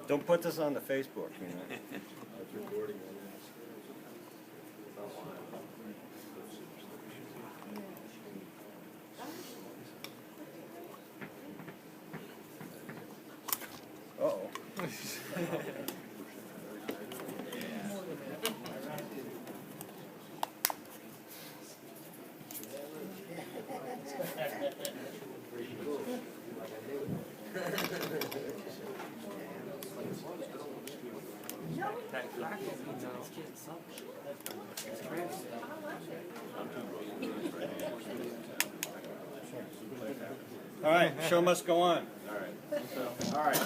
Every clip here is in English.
Don't put this on the Facebook, you know. Uh-oh. All right, show must go on. All right.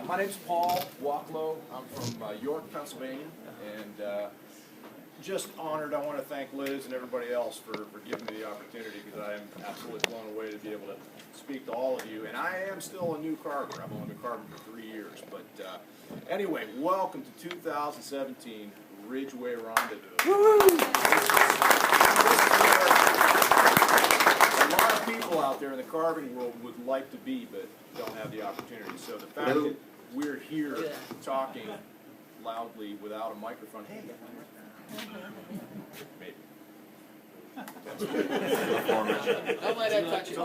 My name's Paul Waclo. I'm from York, Pennsylvania, and just honored. I want to thank Liz and everybody else for giving me the opportunity, because I am absolutely blown away to be able to speak to all of you. And I am still a new carver. I've only been carving for 3 years. But anyway, welcome to 2017 Ridgeway Rendezvous. A lot of people out there in the carving world would like to be, but don't have the opportunity. So the fact that we're here talking loudly without a microphone, hey, maybe. That's good. Don't let that touch you.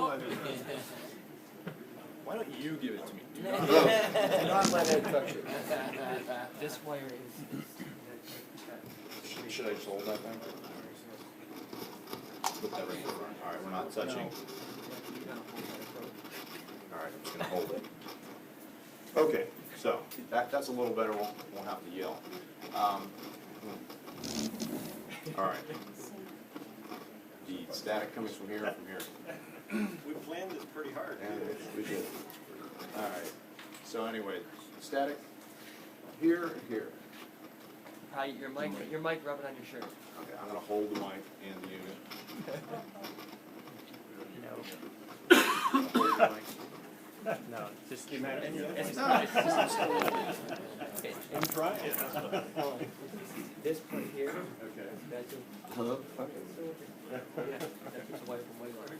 Why don't you give it to me? Do not let that touch you. This wire is. Should I just hold that thing? Put that right in front. All right, we're not touching. All right, I'm just going to hold it. Okay, so that's a little better. Won't have to yell. All right. The static coming from here. We planned this pretty hard. Yeah, we did. All right. So anyway, static here and here. Your mic rubbing on your shirt. Okay, I'm going to hold the mic and the unit. Hold the mic. No, just Imagine. I'm trying. This part here. Okay. That's it. Hello? Okay. Yeah, that keeps away from white line.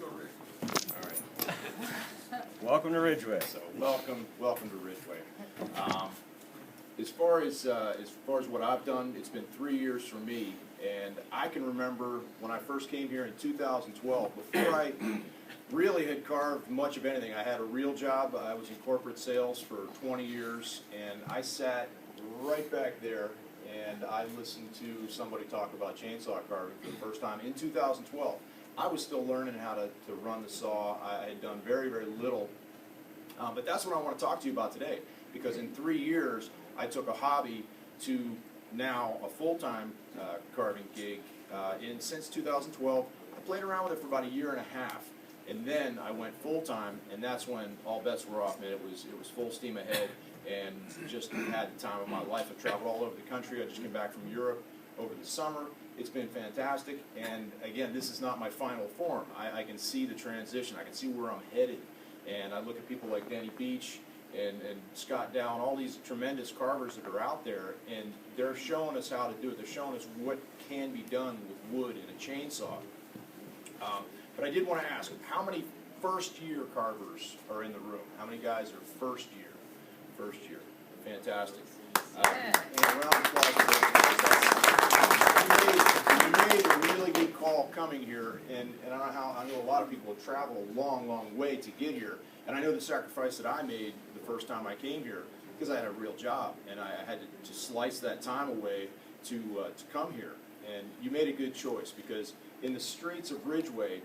All right. Welcome to Ridgeway. So welcome to Ridgeway. As far as what I've done, it's been 3 years for me, and I can remember when I first came here in 2012. Before I really had carved much of anything, I had a real job. I was in corporate sales for 20 years, and I sat right back there and I listened to somebody talk about chainsaw carving for the first time in 2012. I was still learning how to run the saw. I had done very, very little. But that's what I want to talk to you about today, because in 3 years, I took a hobby to now a full-time carving gig. Since 2012, I played around with it for about a year and a half, and then I went full-time, and that's when all bets were off, man. It was full steam ahead, and just had the time of my life. I traveled all over the country. I just came back from Europe over the summer. It's been fantastic, and again, this is not my final form. I can see the transition. I can see where I'm headed, and I look at people like Danny Beach and Scott Down, all these tremendous carvers that are out there, and they're showing us how to do it. They're showing us what can be done with wood and a chainsaw. But I did want to ask, how many first-year carvers are in the room? How many guys are first year? First year. Fantastic. And a round of applause for you made a really good call coming here, and I know a lot of people have traveled a long, long way to get here. And I know the sacrifice that I made the first time I came here, because I had a real job, and I had to slice that time away to come here. And you made a good choice, because in the streets of Ridgeway,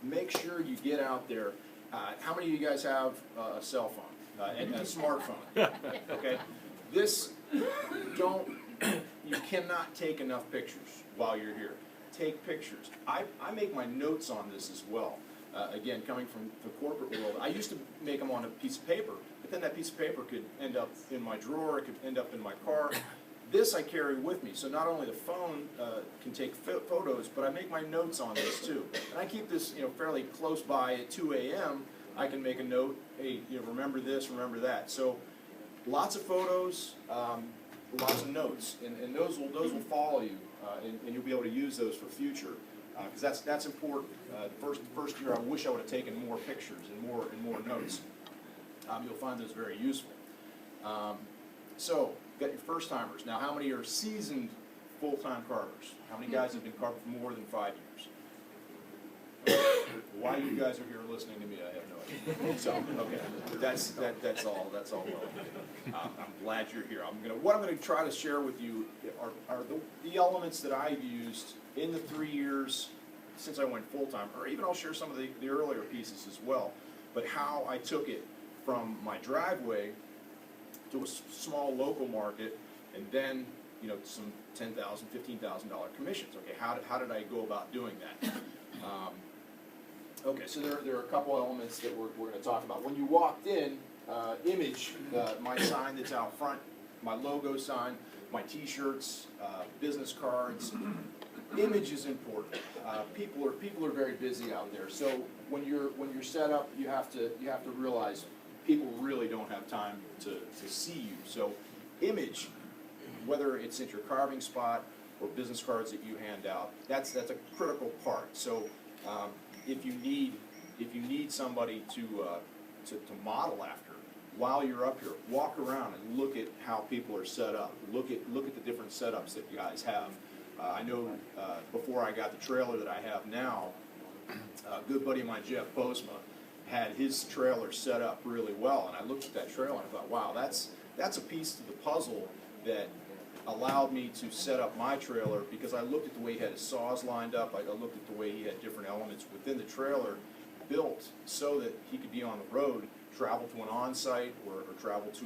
make sure you get out there. How many of you guys have a cell phone and a smartphone? Okay, you cannot take enough pictures while you're here. Take pictures. I make my notes on this as well. Again, coming from the corporate world, I used to make them on a piece of paper, but then that piece of paper could end up in my drawer, it could end up in my car. This I carry with me, so not only the phone can take photos, but I make my notes on this too. And I keep this, fairly close by. At 2 a.m., I can make a note. Hey, remember this, remember that. So, lots of photos, lots of notes, and those will follow you, and you'll be able to use those for future. Because that's important. The first year, I wish I would have taken more pictures and more notes. You'll find those very useful. So, got your first timers. Now, how many are seasoned full-time carvers? How many guys have been carving for more than 5 years? Why you guys are here listening to me, I have no idea. So, okay, that's all well. I'm glad you're here. What I'm gonna try to share with you are the elements that I've used in the 3 years since I went full-time, or even I'll share some of the earlier pieces as well, but how I took it from my driveway to a small local market, and then, you know, some $10,000, $15,000 commissions. Okay, how did I go about doing that? Okay, so there are a couple elements that we're going to talk about. When you walked in, image, my sign that's out front, my logo sign, my T-shirts, business cards. Image is important. People are very busy out there. So when you're set up, you have to realize people really don't have time to see you. So image, whether it's at your carving spot or business cards that you hand out, that's a critical part. So if you need somebody to model after, while you're up here, walk around and look at how people are set up. Look at the different setups that you guys have. I know before I got the trailer that I have now, a good buddy of mine, Jeff Postma, had his trailer set up really well, and I looked at that trailer and I thought, wow, that's a piece to the puzzle that allowed me to set up my trailer, because I looked at the way he had his saws lined up, I looked at the way he had different elements within the trailer built so that he could be on the road, travel to an on-site or travel to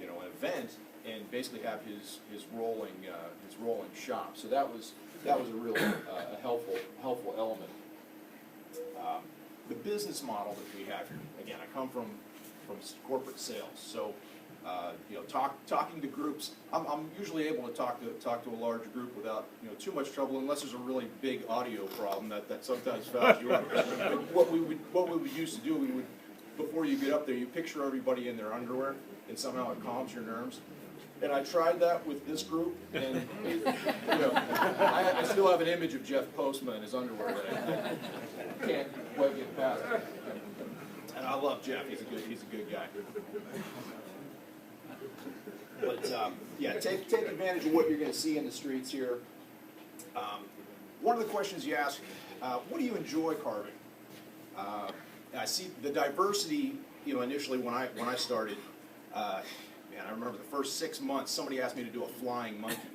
an event, and basically have his rolling shop. So that was a really helpful element. The business model that we have here, again, I come from corporate sales, so talking to groups, I'm usually able to talk to a large group without too much trouble, unless there's a really big audio problem that sometimes fouls you up. What we would used to do, we would, before you get up there, you picture everybody in their underwear, and somehow it calms your nerves. And I tried that with this group, and I still have an image of Jeff Postma in his underwear that I can't quite get past. And I love Jeff; he's a good guy. But yeah, take advantage of what you're going to see in the streets here. One of the questions you ask: what do you enjoy carving? I see the diversity. Initially when I started. Man, I remember the first 6 months, somebody asked me to do a flying monkey,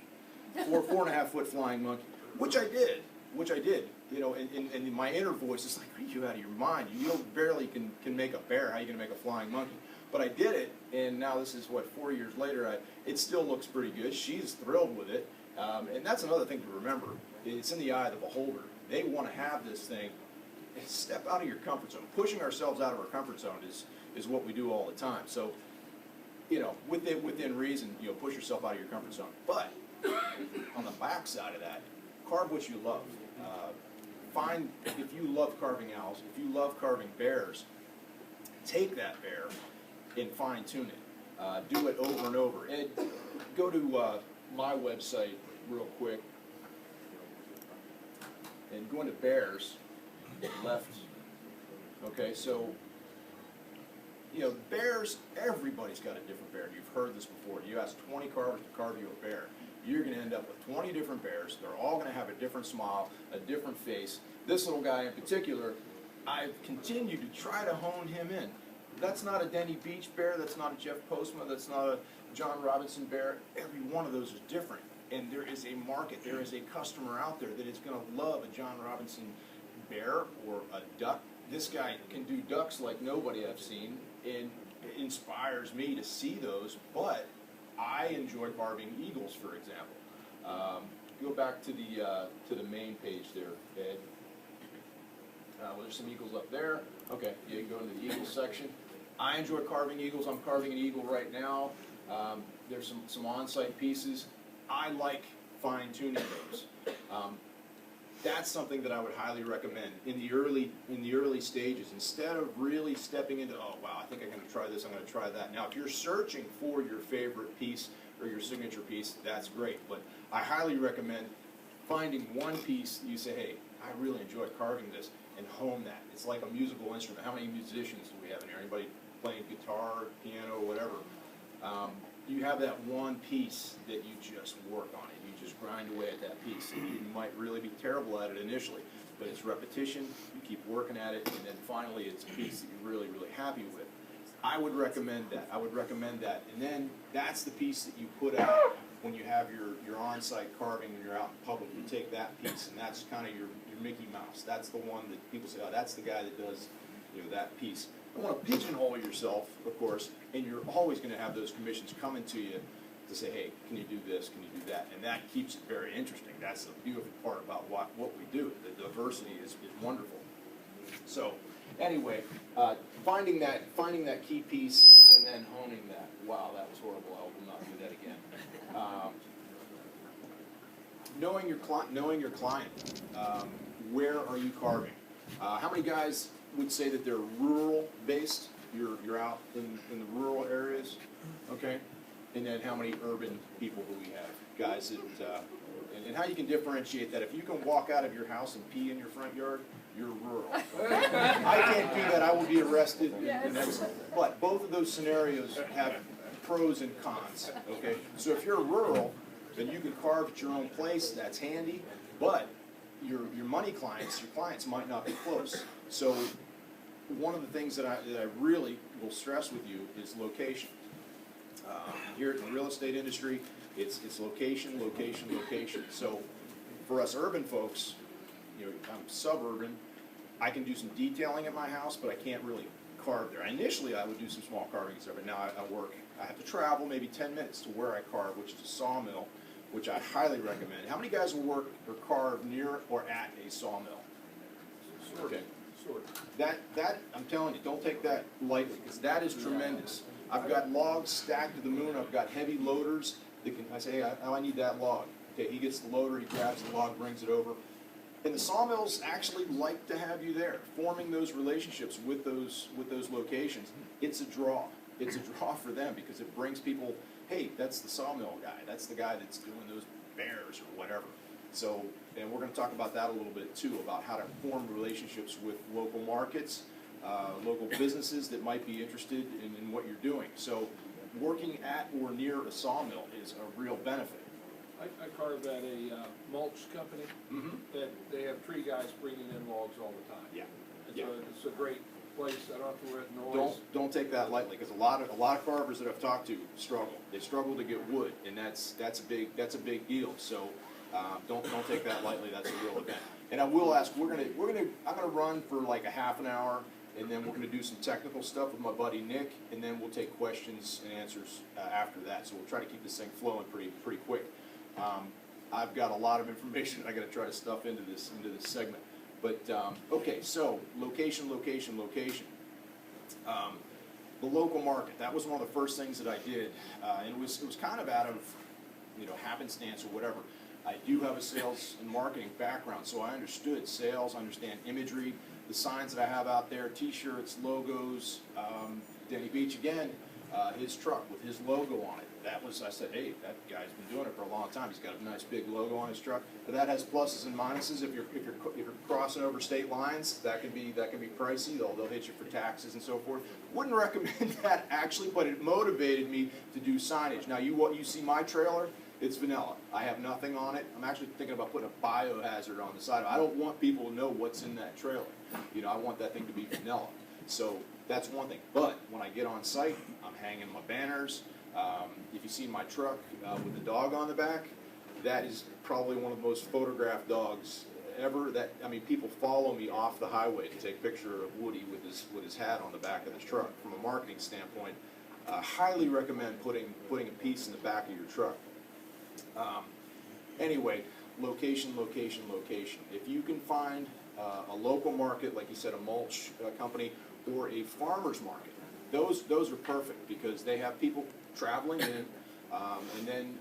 4.5 foot flying monkey, which I did. And my inner voice is like, are you out of your mind? You barely can make a bear. How are you going to make a flying monkey? But I did it, and now this is 4 years later. It still looks pretty good. She's thrilled with it, and that's another thing to remember. It's in the eye of the beholder. They want to have this thing. Step out of your comfort zone. Pushing ourselves out of our comfort zone is what we do all the time. So. Within reason, push yourself out of your comfort zone. But on the back side of that, carve what you love. If you love carving owls, if you love carving bears, take that bear and fine tune it. Do it over and over. And go to my website real quick. And go into bears, left. Okay, so. Bears, everybody's got a different bear. You've heard this before. You ask 20 carvers to carve you a bear. You're going to end up with 20 different bears. They're all going to have a different smile, a different face. This little guy in particular, I've continued to try to hone him in. That's not a Denny Beach bear. That's not a Jeff Postma. That's not a John Robinson bear. Every one of those is different. And there is a market. There is a customer out there that is going to love a John Robinson bear or a duck. This guy can do ducks like nobody I've seen, and it inspires me to see those, but I enjoy carving eagles, for example. Go back to the main page there, Ed. Well, there's some eagles up there. Okay, you go to the eagle section. I enjoy carving eagles. I'm carving an eagle right now. There's some on-site pieces. I like fine-tuning those. That's something that I would highly recommend in the early stages. Instead of really stepping into, oh wow, I think I'm going to try this, I'm going to try that. Now, if you're searching for your favorite piece or your signature piece, that's great. But I highly recommend finding one piece that you say, hey, I really enjoy carving this, and hone that. It's like a musical instrument. How many musicians do we have in here? Anybody playing guitar, piano, whatever? You have that one piece that you just work on it. You just grind away at that piece. And you might really be terrible at it initially, but it's repetition. You keep working at it, and then finally it's a piece that you're really, really happy with. I would recommend that. I would recommend that. And then that's the piece that you put out when you have your on-site carving when you're out in public. You take that piece, and that's kind of your Mickey Mouse. That's the one that people say, oh, that's the guy that does, you know, that piece. You want to pigeonhole yourself, of course, and you're always going to have those commissions coming to you to say, hey, can you do this, can you do that? And that keeps it very interesting. That's the beautiful part about what we do. The diversity is wonderful. So, anyway, finding that key piece and then honing that. Wow, that was horrible. I will not do that again. Knowing your client. Where are you carving? How many guys would say that they're rural based? You're out in the rural areas, okay? And then how many urban people do we have? Guys that and how you can differentiate that. If you can walk out of your house and pee in your front yard, you're rural. I can't do that. I will be arrested. But both of those scenarios have pros and cons, okay? So if you're rural, then you can carve at your own place. That's handy. But your money clients, your clients might not be close. So one of the things that I really will stress with you is location. Here in the real estate industry, it's location, location, location. So for us urban folks, you know, I'm suburban, I can do some detailing at my house, but I can't really carve there. Initially, I would do some small carvings there, but now I have to travel maybe 10 minutes to where I carve, which is a sawmill, which I highly recommend. How many guys will work or carve near or at a sawmill? Okay. That I'm telling you, don't take that lightly, because that is tremendous. I've got logs stacked to the moon. I've got heavy loaders that can. I say, hey, I need that log. Okay, he gets the loader. He grabs the log, brings it over. And the sawmills actually like to have you there, forming those relationships with those locations. It's a draw. It's a draw for them because it brings people. Hey, that's the sawmill guy. That's the guy that's doing those bears or whatever. So, and we're going to talk about that a little bit too, about how to form relationships with local markets, local businesses that might be interested in what you're doing. So, working at or near a sawmill is a real benefit. I carve at a mulch company that they have tree guys bringing in logs all the time. Yeah. It's a great place. I don't have to worry about noise. Don't take that lightly, because a lot of carvers that I've talked to struggle. They struggle to get wood, and that's a big deal. So don't take that lightly. That's a real event. And I will ask. I'm gonna run for like a half an hour, and then we're gonna do some technical stuff with my buddy Nick, and then we'll take questions and answers after that. So we'll try to keep this thing flowing pretty quick. I've got a lot of information I got to try to stuff into this segment. But okay, so location. The local market. That was one of the first things that I did, and it was kind of out of happenstance or whatever. I do have a sales and marketing background, so I understood sales, understand imagery, the signs that I have out there, T-shirts, logos. Denny Beach again, his truck with his logo on it. I said, hey, that guy's been doing it for a long time. He's got a nice big logo on his truck. But that has pluses and minuses. If you're crossing over state lines, that can be pricey. They'll hit you for taxes and so forth. Wouldn't recommend that actually, but it motivated me to do signage. Now you see my trailer, it's vanilla. I have nothing on it. I'm actually thinking about putting a biohazard on the side. I don't want people to know what's in that trailer. I want that thing to be vanilla. So that's one thing. But when I get on site, I'm hanging my banners. If you see my truck with the dog on the back, that is probably one of the most photographed dogs ever. People follow me off the highway to take a picture of Woody with his hat on the back of his truck. From a marketing standpoint, highly recommend putting a piece in the back of your truck. Anyway, location. If you can find a local market, like you said, a mulch company or a farmer's market, those are perfect because they have people traveling in, and then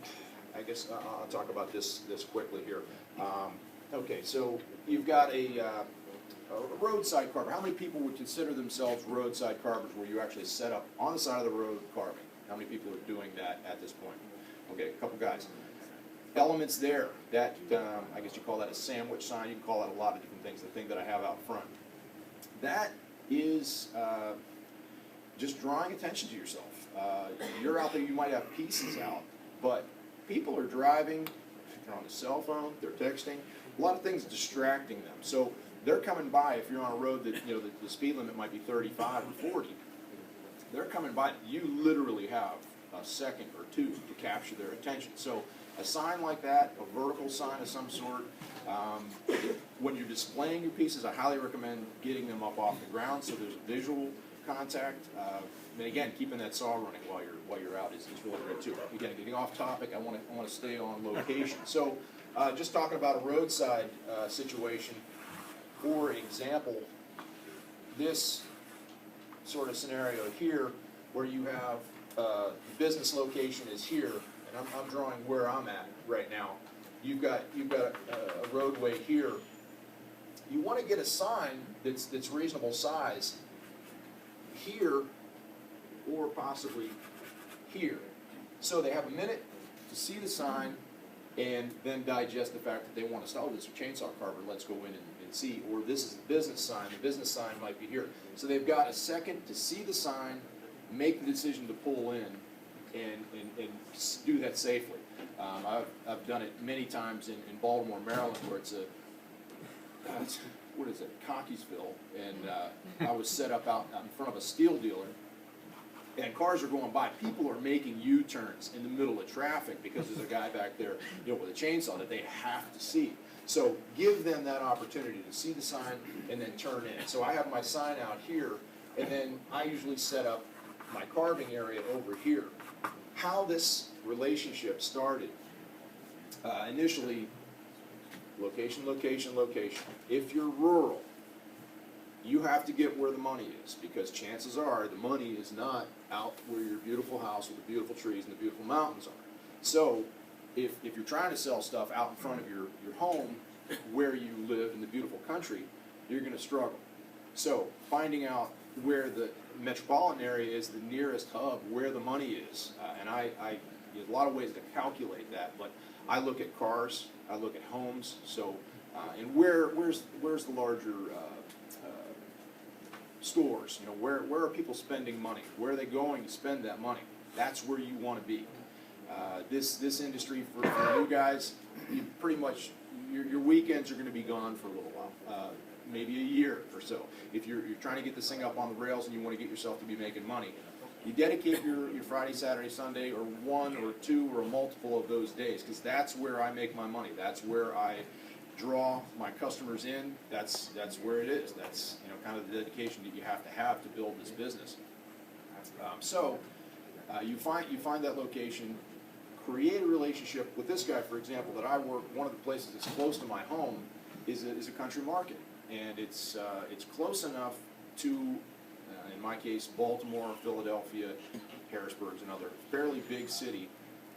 I guess I'll talk about this quickly here. Okay, so you've got a roadside carver. How many people would consider themselves roadside carvers where you actually set up on the side of the road carving? How many people are doing that at this point? Okay, a couple guys. Elements there, that I guess you call that a sandwich sign. You can call that a lot of different things. The thing that I have out front. That is just drawing attention to yourself. You're out there, you might have pieces out, but people are driving, they're on the cell phone, they're texting, a lot of things distracting them. So they're coming by, if you're on a road that, you know, the speed limit might be 35 or 40, they're coming by, you literally have a second or two to capture their attention. So a sign like that, a vertical sign of some sort, when you're displaying your pieces, I highly recommend getting them up off the ground so there's a visual contact. And again, keeping that saw running while you're out is really great too. Again, getting off topic, I want to stay on location. So, just talking about a roadside situation. For example, this sort of scenario here, where you have the business location is here, and I'm drawing where I'm at right now. You've got a roadway here. You want to get a sign that's reasonable size here, or possibly here. So they have a minute to see the sign and then digest the fact that they want to sell this chainsaw carver, let's go in and see, or this is the business sign might be here. So they've got a second to see the sign, make the decision to pull in, and do that safely. I've done it many times in Baltimore, Maryland, where it's what is it, Cockeysville, and I was set up out in front of a steel dealer, and cars are going by. People are making U-turns in the middle of traffic because there's a guy back there, you know, with a chainsaw that they have to see. So give them that opportunity to see the sign and then turn in. So I have my sign out here, and then I usually set up my carving area over here. How this relationship started, initially, location, location, location. If you're rural, you have to get where the money is, because chances are the money is not out where your beautiful house with the beautiful trees and the beautiful mountains are. So if you're trying to sell stuff out in front of your home where you live in the beautiful country, you're going to struggle. So finding out where the metropolitan area is, the nearest hub, where the money is, and there's a lot of ways to calculate that, but I look at cars, I look at homes, so and where's the larger stores? You know, where are people spending money? Where are they going to spend that money? That's where you want to be. This industry for you guys, you pretty much your weekends are going to be gone for a little while, maybe a year or so. If you're trying to get this thing up on the rails and you want to get yourself to be making money, you dedicate your Friday, Saturday, Sunday, or one or two or a multiple of those days, because that's where I make my money. That's where I draw my customers in. That's where it is. That's, you know, kind of the dedication that you have to build this business. You find that location, create a relationship with this guy, for example, that I work. One of the places that's close to my home is a country market, and it's close enough to, in my case, Baltimore, Philadelphia, Harrisburg's another fairly big city,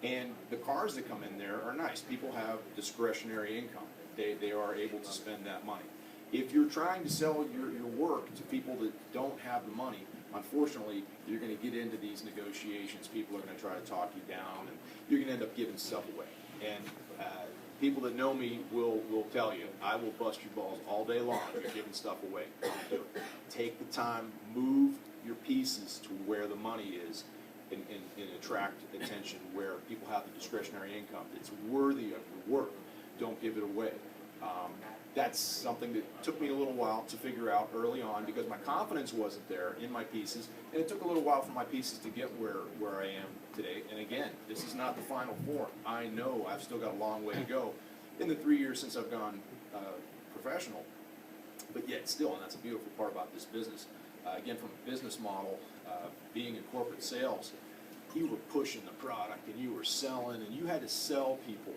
and the cars that come in there are nice. People have discretionary income. They are able to spend that money. If you're trying to sell your work to people that don't have the money, unfortunately, you're going to get into these negotiations. People are going to try to talk you down, and you're going to end up giving stuff away. And people that know me will tell you, I will bust your balls all day long if you're giving stuff away. Don't do it. Take the time, move your pieces to where the money is, and attract attention where people have the discretionary income that's worthy of your work. Don't give it away. That's something that took me a little while to figure out early on, because my confidence wasn't there in my pieces, and it took a little while for my pieces to get where I am today. And again, this is not the final form. I know I've still got a long way to go in the 3 years since I've gone professional, but yet still, and that's a beautiful part about this business. Again, from a business model, being in corporate sales, you were pushing the product and you were selling, and you had to sell people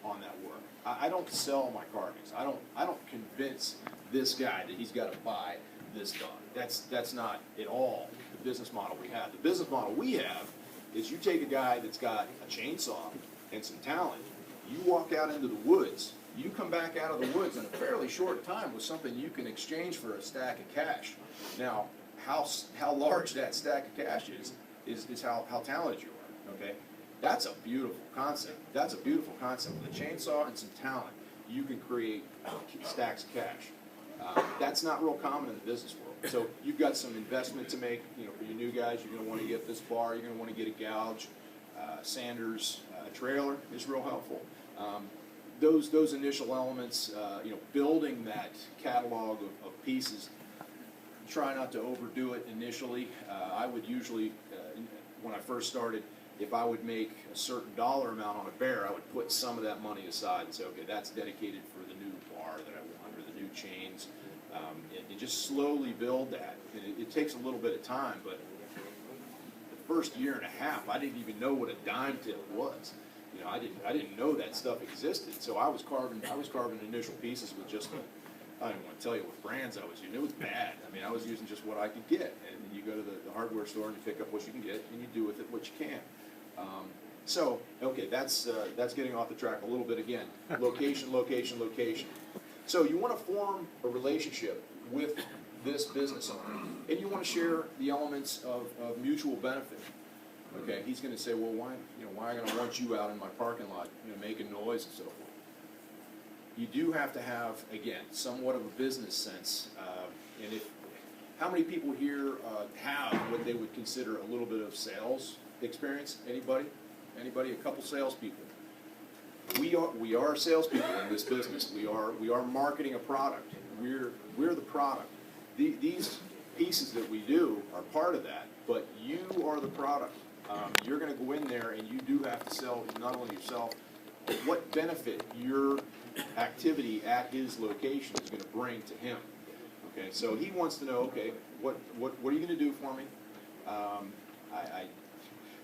on that work. I don't sell my carvings. I don't convince this guy that he's got to buy this dog. That's not at all the business model we have. The business model we have is you take a guy that's got a chainsaw and some talent, you walk out into the woods, you come back out of the woods in a fairly short time with something you can exchange for a stack of cash. Now, how large that stack of cash is how talented you are, okay? That's a beautiful concept. That's a beautiful concept. With a chainsaw and some talent, you can create stacks of cash. That's not real common in the business world. So you've got some investment to make, you know, for you new guys. You're gonna wanna get this bar, you're gonna wanna get a gouge, sanders, trailer is real helpful. Those initial elements, you know, building that catalog of pieces, try not to overdo it initially. I would usually, when I first started, if I would make a certain dollar amount on a bear, I would put some of that money aside and say, okay, that's dedicated for the new bar that I want, or the new chains, and just slowly build that. And it takes a little bit of time, but the first year and a half, I didn't even know what a dime tip was. You know, I didn't know that stuff existed. So I was carving initial pieces with just I don't want to tell you what brands I was using. It was bad. I mean, I was using just what I could get. And you go to the hardware store and you pick up what you can get, and you do with it what you can. So, okay, that's getting off the track a little bit again. Location, location, location. So you want to form a relationship with this business owner, and you want to share the elements of mutual benefit. Okay, he's going to say, well, why am I going to want you out in my parking lot, you know, making noise and so forth? You do have to have, again, somewhat of a business sense. And how many people here have what they would consider a little bit of sales experience? Anybody? Anybody? A couple salespeople. We are salespeople in this business. We are marketing a product. We're the product. These pieces that we do are part of that, but you are the product. You're going to go in there and you do have to sell not only yourself, but what benefit your activity at his location is going to bring to him. Okay, so he wants to know, okay, what are you going to do for me?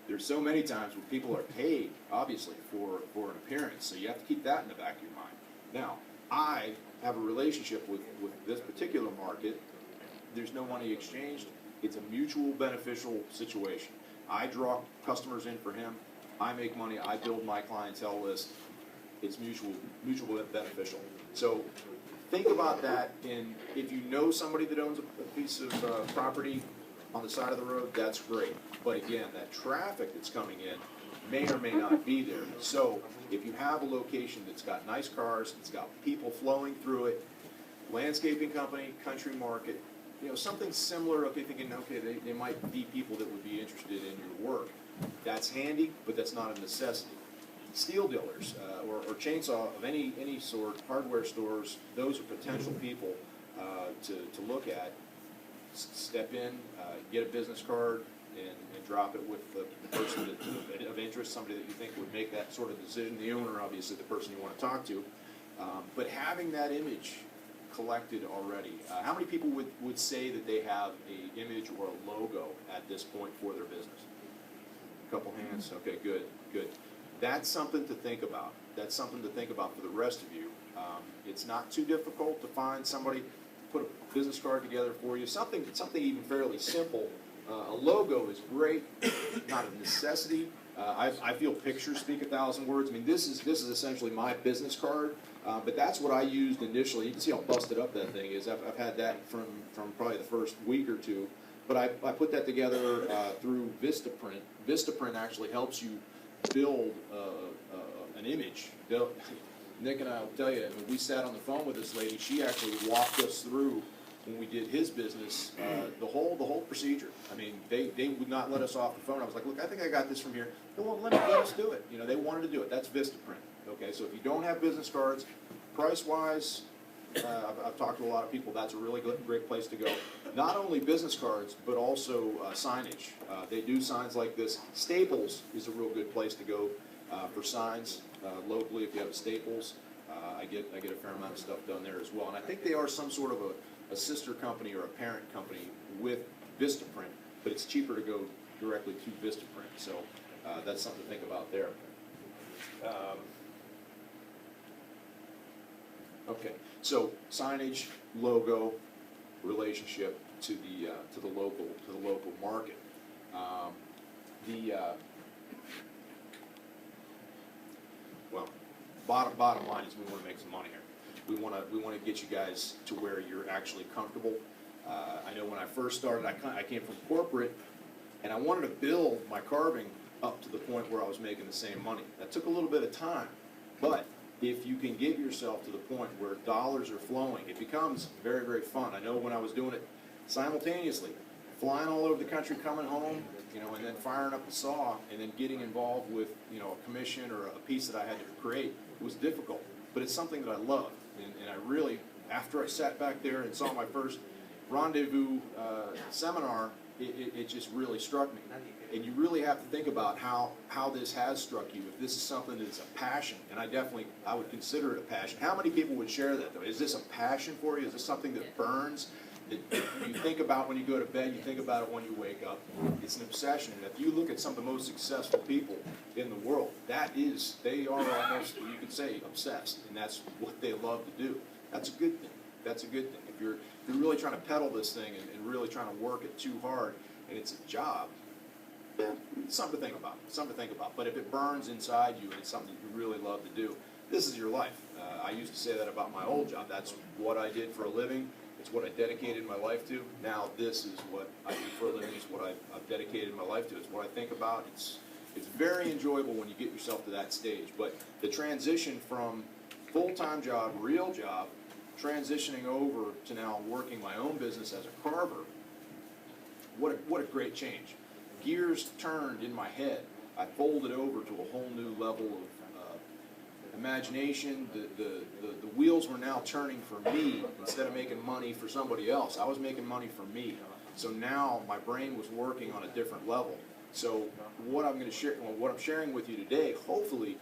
There's so many times when people are paid, obviously, for an appearance, so you have to keep that in the back of your mind. Now, I have a relationship with this particular market. There's no money exchanged. It's a mutual beneficial situation. I draw customers in for him. I make money. I build my clientele list. It's mutual beneficial. So think about that. And if you know somebody that owns a piece of property on the side of the road, that's great. But again, that traffic that's coming in may or may not be there. So if you have a location that's got nice cars, it's got people flowing through it, landscaping company, country market, you know, something similar, okay, thinking, okay, they might be people that would be interested in your work. That's handy, but that's not a necessity. Steel dealers or chainsaw of any sort, hardware stores, those are potential people to look at. Step in, get a business card, and drop it with the person of interest, somebody that you think would make that sort of decision. The owner, obviously, the person you want to talk to. But having that image collected already. How many people would say that they have an image or a logo at this point for their business? A couple hands. Okay, good. That's something to think about. That's something to think about for the rest of you. It's not too difficult to find somebody to put a business card together for you. Something even fairly simple. A logo is great, not a necessity. I feel pictures speak 1,000 words. I mean, this is essentially my business card, but that's what I used initially. You can see how busted up that thing is. I've had that from probably the first week or two, but I put that together through Vistaprint. Vistaprint actually helps you build an image. Nick and I will tell you, when we sat on the phone with this lady, she actually walked us through, when we did his business, the whole procedure. I mean, they would not let us off the phone. I was like, look, I think I got this from here. They won't let us do it. You know, they wanted to do it. That's Vistaprint. Okay, so if you don't have business cards, price-wise, I've talked to a lot of people. That's a really great place to go. Not only business cards, but also signage. They do signs like this. Staples is a real good place to go for signs locally. If you have a Staples, I get a fair amount of stuff done there as well. And I think they are some sort of a sister company or a parent company with Vistaprint, but it's cheaper to go directly to Vistaprint. So that's something to think about there. Okay, so signage, logo, relationship to the local market. Well, bottom line is we want to make some money here. We want to get you guys to where you're actually comfortable. I know when I first started, I came from corporate, and I wanted to build my carving up to the point where I was making the same money. That took a little bit of time, but if you can get yourself to the point where dollars are flowing, it becomes very, very fun. I know when I was doing it simultaneously. Flying all over the country, coming home, you know, and then firing up the saw, and then getting involved with, you know, a commission or a piece that I had to create was difficult. But it's something that I love, and I really, after I sat back there and saw my first Rendezvous seminar, it just really struck me. And you really have to think about how this has struck you. If this is something that's a passion, and I would consider it a passion. How many people would share that, though? Is this a passion for you? Is this something that burns? That you think about when you go to bed, you think about it when you wake up. It's an obsession. And if you look at some of the most successful people in the world, they are almost, you could say, obsessed. And that's what they love to do. That's a good thing. That's a good thing. If you're really trying to peddle this thing and really trying to work it too hard, and it's a job, yeah, it's something to think about. Something to think about. But if it burns inside you and it's something that you really love to do, this is your life. I used to say that about my old job. That's what I did for a living. It's what I dedicated my life to. Now this is what I do for a living. It's what I've dedicated my life to. It's what I think about. It's very enjoyable when you get yourself to that stage. But the transition from full-time job, real job, transitioning over to now working my own business as a carver, what a great change. Gears turned in my head. I folded over to a whole new level of imagination. The wheels were now turning for me instead of making money for somebody else. I was making money for me. So now my brain was working on a different level. So what I'm sharing with you today, hopefully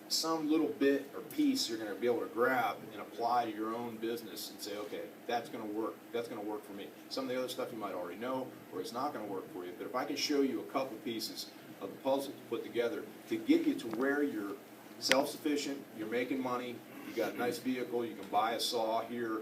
some little bit or piece you're going to be able to grab and apply to your own business and say, okay, that's going to work. That's going to work for me. Some of the other stuff you might already know, or it's not going to work for you. But if I can show you a couple pieces of the puzzle to put together to get you to where you're self-sufficient, you're making money, you got a nice vehicle, you can buy a saw here,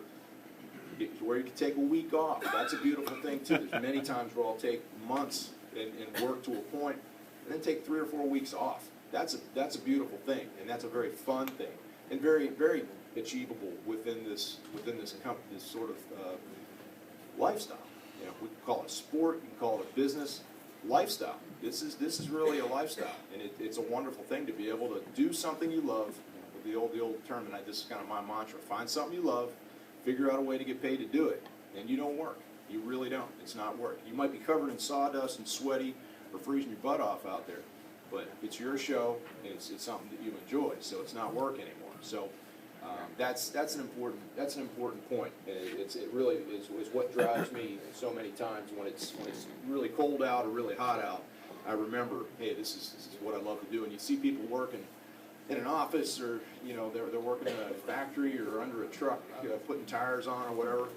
get to where you can take a week off. That's a beautiful thing too. There's many times where I'll take months and work to a point, and then take 3 or 4 weeks off. That's a beautiful thing, and that's a very fun thing, and very, very achievable within this sort of lifestyle. You know, we can call it sport, you can call it a business, lifestyle. This is really a lifestyle, and it's a wonderful thing to be able to do something you love. You know, the old term, and this is kind of my mantra: find something you love, figure out a way to get paid to do it, and you don't work. You really don't. It's not work. You might be covered in sawdust and sweaty or freezing your butt off out there, but it's your show, and it's something that you enjoy, so it's not work anymore. So that's an important point. And it really is what drives me so many times when it's really cold out or really hot out. I remember, hey, this is what I love to do. And you see people working in an office, or you know they're working in a factory or under a truck, putting tires on or whatever.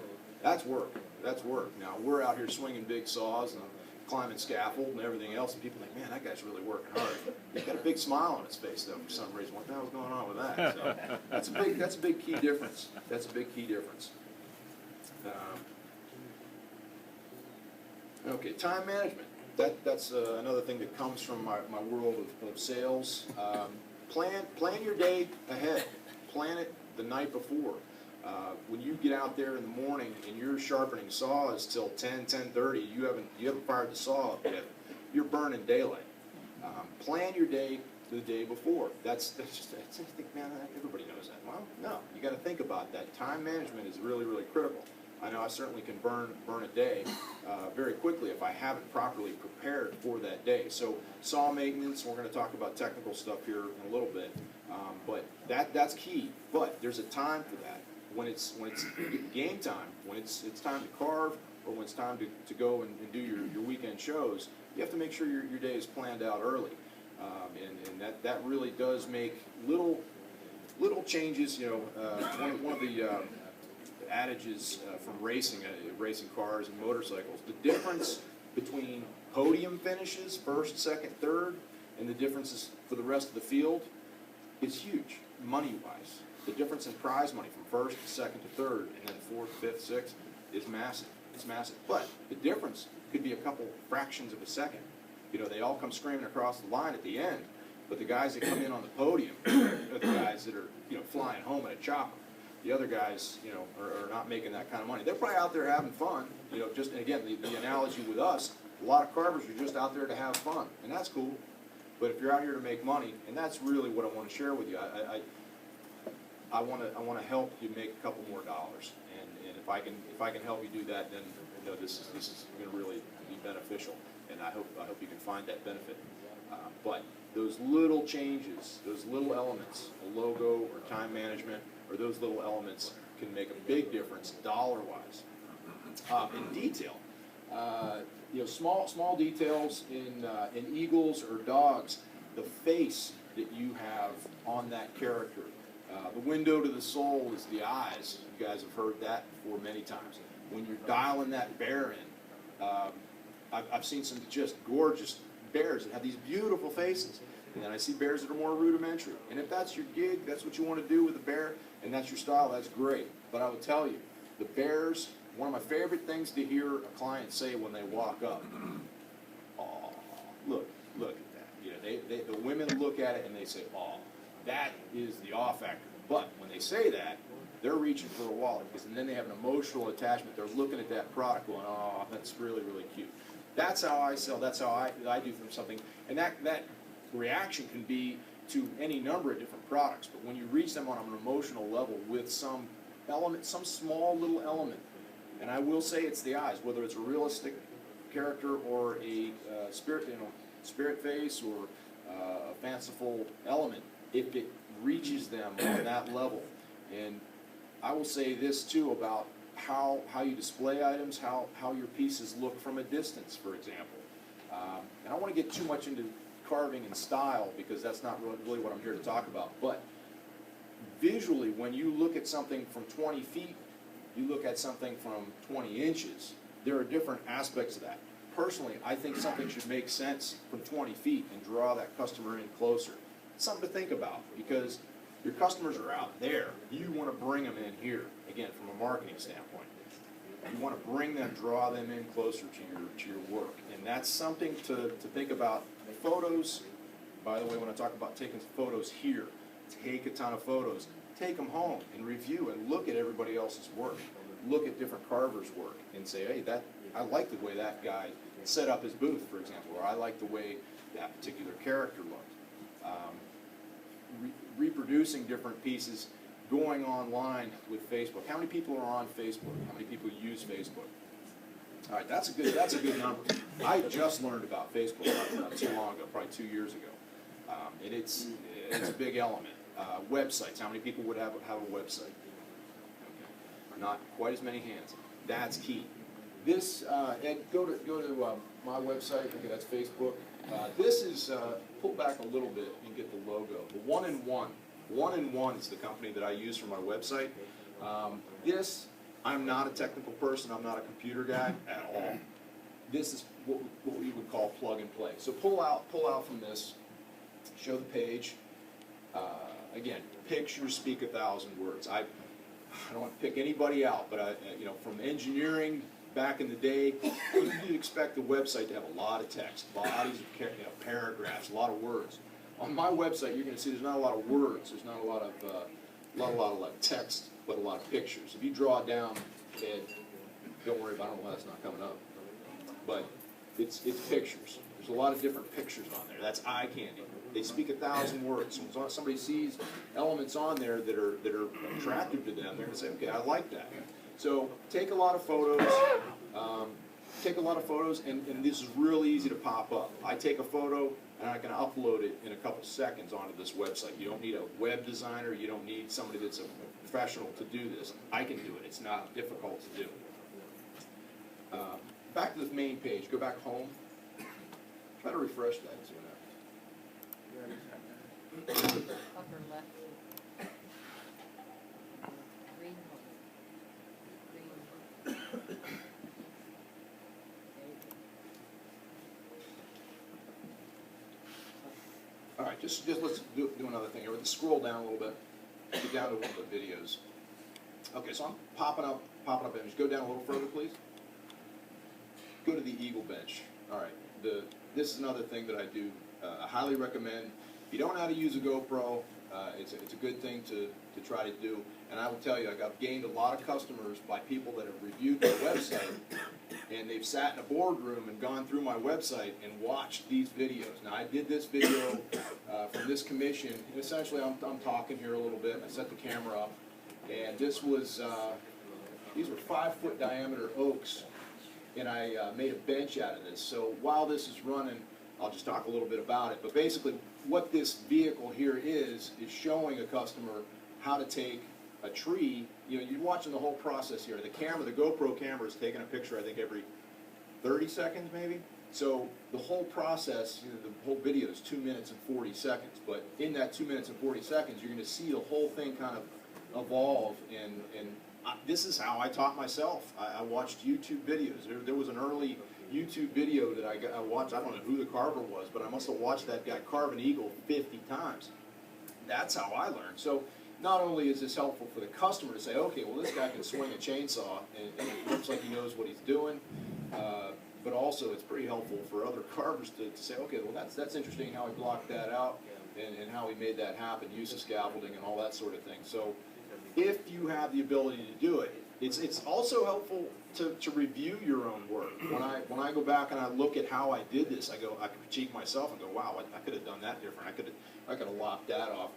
That's work. That's work. Now we're out here swinging big saws and climbing scaffold and everything else, and people think, man, that guy's really working hard. He's got a big smile on his face though for some reason. What the hell's going on with that? So that's a big key difference. That's a big key difference. Okay, time management. That's another thing that comes from my world of sales. Plan your day ahead. Plan it the night before. When you get out there in the morning and you're sharpening saws till 10:30, you haven't fired the saw up yet. You're burning daylight. Plan your day the day before. That's I think, man, everybody knows that. Well, no, you got to think about that. Time management is really, really critical. I know I certainly can burn a day very quickly if I haven't properly prepared for that day. So saw maintenance, we're going to talk about technical stuff here in a little bit, but that's key. But there's a time for that. When it's game time, when it's time to carve, or when it's time to go and do your weekend shows, you have to make sure your day is planned out early, and that really does make little changes. You know, one of the adages from racing cars and motorcycles, the difference between podium finishes, first, second, third, and the differences for the rest of the field is huge, money-wise. The difference in prize money from first to second to third, and then fourth, fifth, sixth, is massive. It's massive. But the difference could be a couple fractions of a second. You know, they all come screaming across the line at the end, but the guys that come in on the podium are the guys that are, you know, flying home in a chopper. The other guys, you know, are not making that kind of money. They're probably out there having fun. You know, just, and again, the analogy with us, a lot of carvers are just out there to have fun, and that's cool. But if you're out here to make money, and that's really what I want to share with you, I want to help you make a couple more dollars, and if I can help you do that, then this is going to really be beneficial, and I hope you can find that benefit. But those little changes, those little elements, a logo or time management, or those little elements can make a big difference dollar-wise. In detail, small details in eagles or dogs, the face that you have on that character. The window to the soul is the eyes. You guys have heard that before many times. When you're dialing that bear in, I've seen some just gorgeous bears that have these beautiful faces. And then I see bears that are more rudimentary. And if that's your gig, that's what you want to do with a bear, and that's your style, that's great. But I will tell you, the bears, one of my favorite things to hear a client say when they walk up, oh, look at that. The women look at it and they say, oh, that is the awe factor. But when they say that, they're reaching for a wallet, because and then they have an emotional attachment. They're looking at that product going, oh, that's really, really cute. That's how I sell. That's how I do from something. And that reaction can be to any number of different products. But when you reach them on an emotional level with some element, some small little element, and I will say it's the eyes, whether it's a realistic character or a spirit face or a fanciful element, if it reaches them on that level. And I will say this too about how you display items, how your pieces look from a distance, for example. And I don't want to get too much into carving and style, because that's not really what I'm here to talk about. But visually, when you look at something from 20 feet, you look at something from 20 inches, there are different aspects of that. Personally, I think something should make sense from 20 feet and draw that customer in closer. It's something to think about, because your customers are out there. You want to bring them in here, again, from a marketing standpoint. You want to bring them, draw them in closer to your work. And that's something to think about. Photos, by the way, when I talk about taking photos here, take a ton of photos. Take them home and review and look at everybody else's work. Look at different carvers' work and say, hey, I like the way that guy set up his booth, for example, or I like the way that particular character looked. Reproducing different pieces, going online with Facebook. How many people are on Facebook? How many people use Facebook? All right, that's a good number. I just learned about Facebook not too long ago, probably 2 years ago, and it's a big element. Websites. How many people would have a website? Okay. Not quite as many hands. That's key. This and go to my website. Okay, that's Facebook. This is pull back a little bit and get the logo. The One in One. One in One is the company that I use for my website. I'm not a technical person. I'm not a computer guy at all. This is what we would call plug and play. So pull out from this. Show the page. Again, pictures speak 1,000 words. I don't want to pick anybody out, but from engineering back in the day, you'd expect the website to have a lot of text, bodies of paragraphs, a lot of words. On my website, you're going to see there's not a lot of words. There's not a lot of text, but a lot of pictures. If you draw it down, and don't worry about it, why that's not coming up. But it's pictures. There's a lot of different pictures on there. That's eye candy. They speak 1,000 words. So when somebody sees elements on there that are attractive to them, they're going to say, okay, I like that. So take a lot of photos. And this is really easy to pop up. I take a photo and I can upload it in a couple seconds onto this website. You don't need a web designer. You don't need somebody that's a professional to do this. I can do it. It's not difficult to do. Back to the main page. Go back home. Try to refresh that and see what happens. Upper left. Green. Green. All right, just let's do another thing here. Let's scroll down a little bit. Get down to one of the videos. Okay, so I'm popping up images. Go down a little further, please. Go to the Eagle Bench. All right, this is another thing that I do. I highly recommend. If you don't know how to use a GoPro, it's a good thing to try to do. And I will tell you, I've gained a lot of customers by people that have reviewed my website, and they've sat in a boardroom and gone through my website and watched these videos. Now, I did this video from this commission, and essentially I'm talking here a little bit. I set the camera up, and this was these were 5-foot diameter oaks, and I made a bench out of this. So while this is running, I'll just talk a little bit about it. But basically, what this vehicle here is showing a customer how to take a tree. You know, you're watching the whole process here. The camera, the GoPro camera is taking a picture, I think, every 30 seconds maybe. So the whole process, you know, the whole video is 2 minutes and 40 seconds. But in that 2 minutes and 40 seconds, you're going to see the whole thing kind of evolve. And this is how I taught myself. I watched YouTube videos. There was an early YouTube video that I watched. I don't know who the carver was, but I must have watched that guy carve an eagle 50 times. That's how I learned. So not only is this helpful for the customer to say, okay, well, this guy can swing a chainsaw, and it looks like he knows what he's doing, but also it's pretty helpful for other carvers to say, okay, well, that's interesting how he blocked that out and how he made that happen, use of scaffolding and all that sort of thing. So if you have the ability to do it, it's also helpful to review your own work. When I go back and I look at how I did this, I critique myself and go, wow, I could have done that different. I could have lopped that off.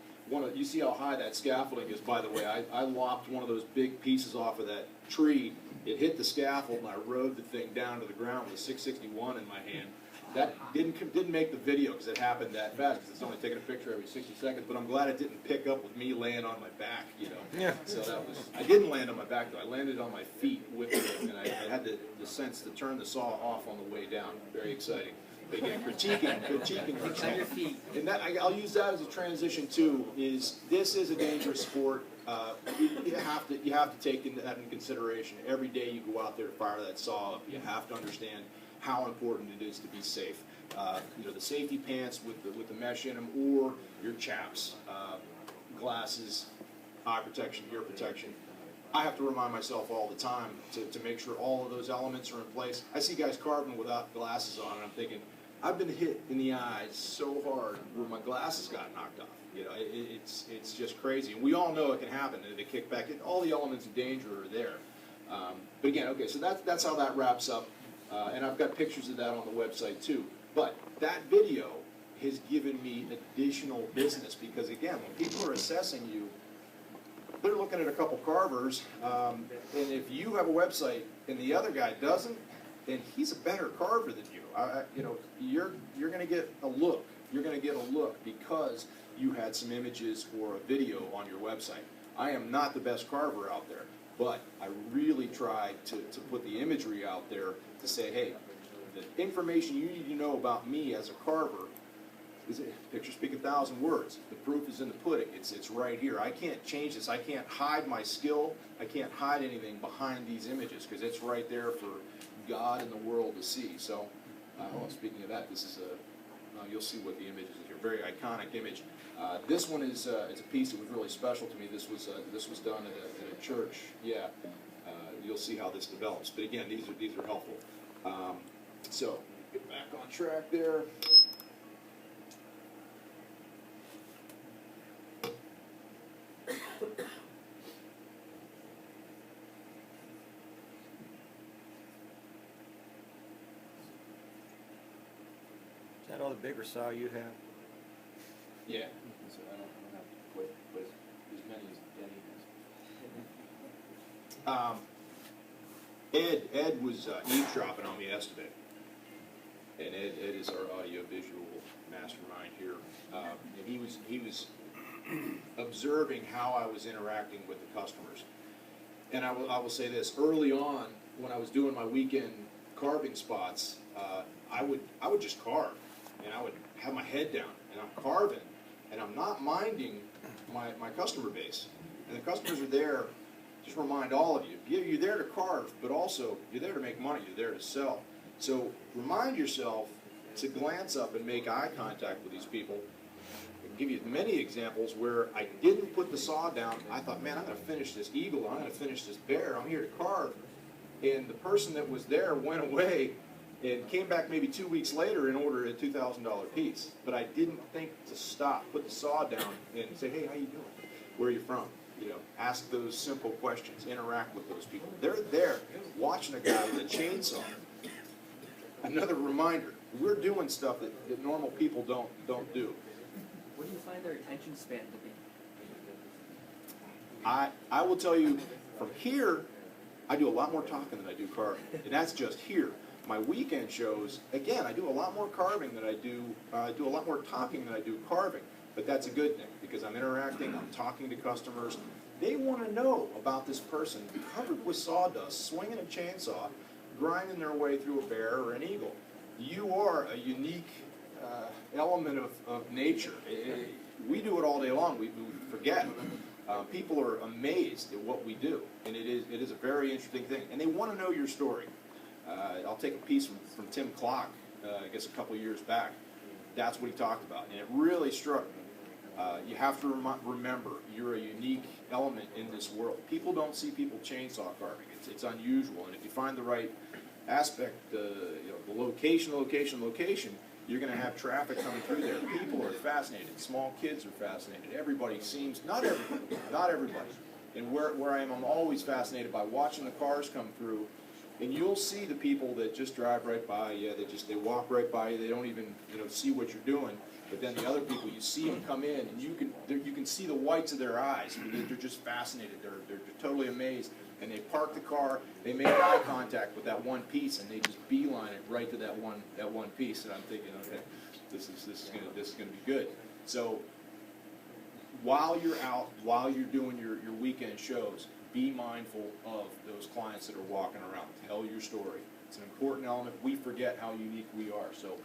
You see how high that scaffolding is, by the way. I lopped one of those big pieces off of that tree. It hit the scaffold, and I rode the thing down to the ground with a 661 in my hand. That didn't make the video because it happened that fast, because it's only taking a picture every 60 seconds, but I'm glad it didn't pick up with me laying on my back, you know. Yeah. So I didn't land on my back, though. I landed on my feet with it, and I had the sense to turn the saw off on the way down. Very exciting. But again, critiquing. On your feet. And I'll use that as a transition too. This is a dangerous sport. You have to take that into consideration. Every day you go out there to fire that saw up, you have to understand how important it is to be safe. You know, the safety pants with the mesh in them, or your chaps, glasses, eye protection, ear protection. I have to remind myself all the time to make sure all of those elements are in place. I see guys carving without glasses on, and I'm thinking, I've been hit in the eyes so hard where my glasses got knocked off. You know, it's just crazy. And we all know it can happen, and they kick back. All the elements of danger are there. But again, okay, so that's how that wraps up. And I've got pictures of that on the website too. But that video has given me additional business because, again, when people are assessing you, they're looking at a couple carvers, and if you have a website and the other guy doesn't, then he's a better carver than you. You know, you're going to get a look. You're going to get a look because you had some images or a video on your website. I am not the best carver out there, but I really tried to put the imagery out there to say, hey, the information you need to know about me as a carver is pictures speak 1,000 words. The proof is in the pudding. It's right here. I can't change this. I can't hide my skill. I can't hide anything behind these images because it's right there for God and the world to see. So, speaking of that, this is you'll see what the image is here. Very iconic image. This one is it's a piece that was really special to me. This was done at a church. Yeah, you'll see how this develops. But again, these are helpful. So get back on track there. Is that all the bigger saw you have? Yeah. So I don't have quite as many as Denny has. Ed was eavesdropping on me yesterday. And Ed is our audio-visual mastermind here. And he was observing how I was interacting with the customers. And I will say this, early on, when I was doing my weekend carving spots, I would just carve. And I would have my head down, and I'm carving, and I'm not minding my customer base. And the customers are there, just remind all of you, you're there to carve, but also you're there to make money, you're there to sell. So remind yourself to glance up and make eye contact with these people. I can give you many examples where I didn't put the saw down. I thought, man, I'm going to finish this eagle, I'm going to finish this bear, I'm here to carve. And the person that was there went away and came back maybe 2 weeks later and ordered a $2,000 piece. But I didn't think to stop, put the saw down, and say, hey, how you doing? Where are you from? You know, ask those simple questions, interact with those people. They're there watching a guy with a chainsaw. Another reminder, we're doing stuff that normal people don't do. What do you find their attention span to be? I will tell you, from here, I do a lot more talking than I do carving, and that's just here. My weekend shows, again, I do a lot more carving than I do a lot more talking than I do carving. But that's a good thing, because I'm interacting, I'm talking to customers. They want to know about this person covered with sawdust, swinging a chainsaw, grinding their way through a bear or an eagle. You are a unique element of nature. We do it all day long. We forget. People are amazed at what we do, and it is a very interesting thing. And they want to know your story. I'll take a piece from Tim Clock, I guess a couple of years back. That's what he talked about, and it really struck me. You have to remember, you're a unique element in this world. People don't see people chainsaw carving. It's unusual, and if you find the right aspect, the location, you're going to have traffic coming through there. People are fascinated. Small kids are fascinated. Everybody seems, not everybody. And where I am, I'm always fascinated by watching the cars come through. And you'll see the people that just drive right by you. They walk right by you. They don't even see what you're doing. But then the other people, you see them come in, and you can see the whites of their eyes. They're just fascinated. They're totally amazed. And they park the car. They make eye contact with that one piece, and they just beeline it right to that one piece. And I'm thinking, okay, this is gonna be good. So while you're out, while you're doing your weekend shows, be mindful of those clients that are walking around. Tell your story. It's an important element. We forget how unique we are. So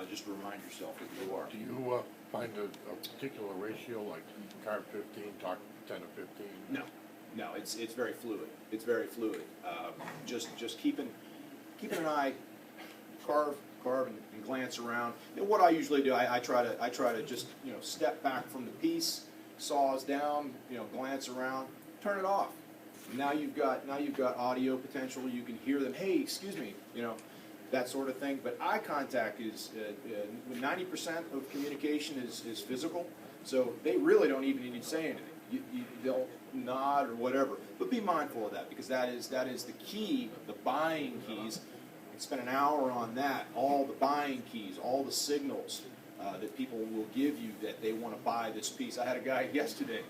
just remind yourself that you are. Do you find a particular ratio, like carve 15, talk 10 to 15? No, it's very fluid. It's very fluid. Just keeping an eye, carve and glance around. And what I usually do, I try to just step back from the piece, saws down, glance around, turn it off. Now you've got audio potential. You can hear them. Hey, excuse me, that sort of thing. But eye contact is 90% of communication is physical. So they really don't even need to say anything. They'll nod or whatever. But be mindful of that, because that is the key, the buying keys. And spend an hour on that. All the buying keys, all the signals that people will give you that they want to buy this piece. I had a guy yesterday.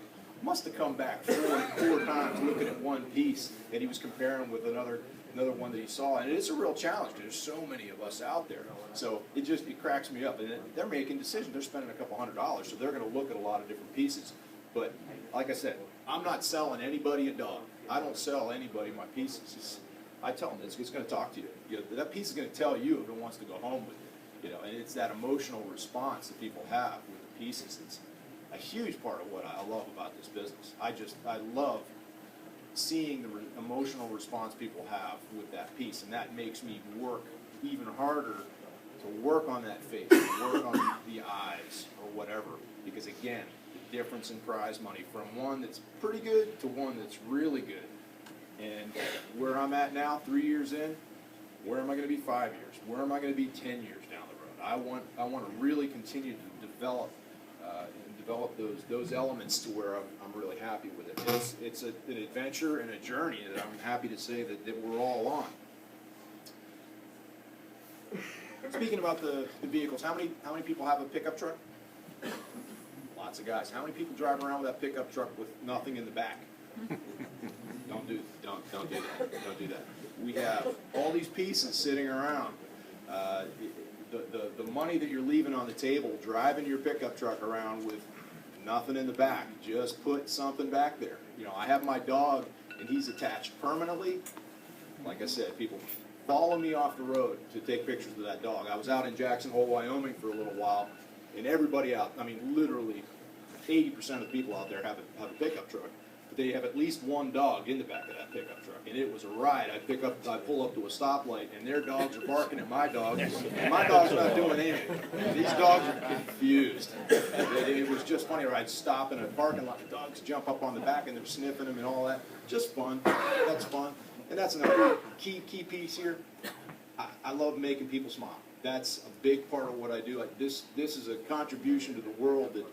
Must have come back four times looking at one piece, and he was comparing with another one that he saw, and it's a real challenge because there's so many of us out there. So it cracks me up, and they're making decisions. They're spending a couple $100, so they're going to look at a lot of different pieces. But like I said, I'm not selling anybody a dog. I don't sell anybody my pieces. I tell them it's going to talk to you. That piece is going to tell you if it wants to go home with you. And it's that emotional response that people have with the pieces. It's a huge part of what I love about this business. I love seeing the emotional response people have with that piece, and that makes me work even harder to work on that face, to work on the eyes or whatever, because again, the difference in prize money from one that's pretty good to one that's really good. And where I'm at now, 3 years in, where am I going to be 5 years? Where am I going to be 10 years down the road? I want to really continue to develop those elements to where I'm really happy with it. It's an adventure and a journey that I'm happy to say that we're all on. Speaking about the vehicles, how many people have a pickup truck? Lots of guys. How many people drive around with that pickup truck with nothing in the back? Don't do that. Don't do that. We have all these pieces sitting around. The money that you're leaving on the table, driving your pickup truck around with nothing in the back, just put something back there. I have my dog, and he's attached permanently. Like I said, people follow me off the road to take pictures of that dog. I was out in Jackson Hole, Wyoming for a little while, and everybody out, literally 80% of the people out there have a pickup truck. But they have at least one dog in the back of that pickup truck, and it was a ride. I pull up to a stoplight, and their dogs are barking at my dog, and my dog's not doing anything. These dogs are confused. It was just funny. I'd stop in a parking lot, the dogs jump up on the back, and they're sniffing them and all that. Just fun. That's fun. And that's another key piece here. I love making people smile. That's a big part of what I do. This is a contribution to the world that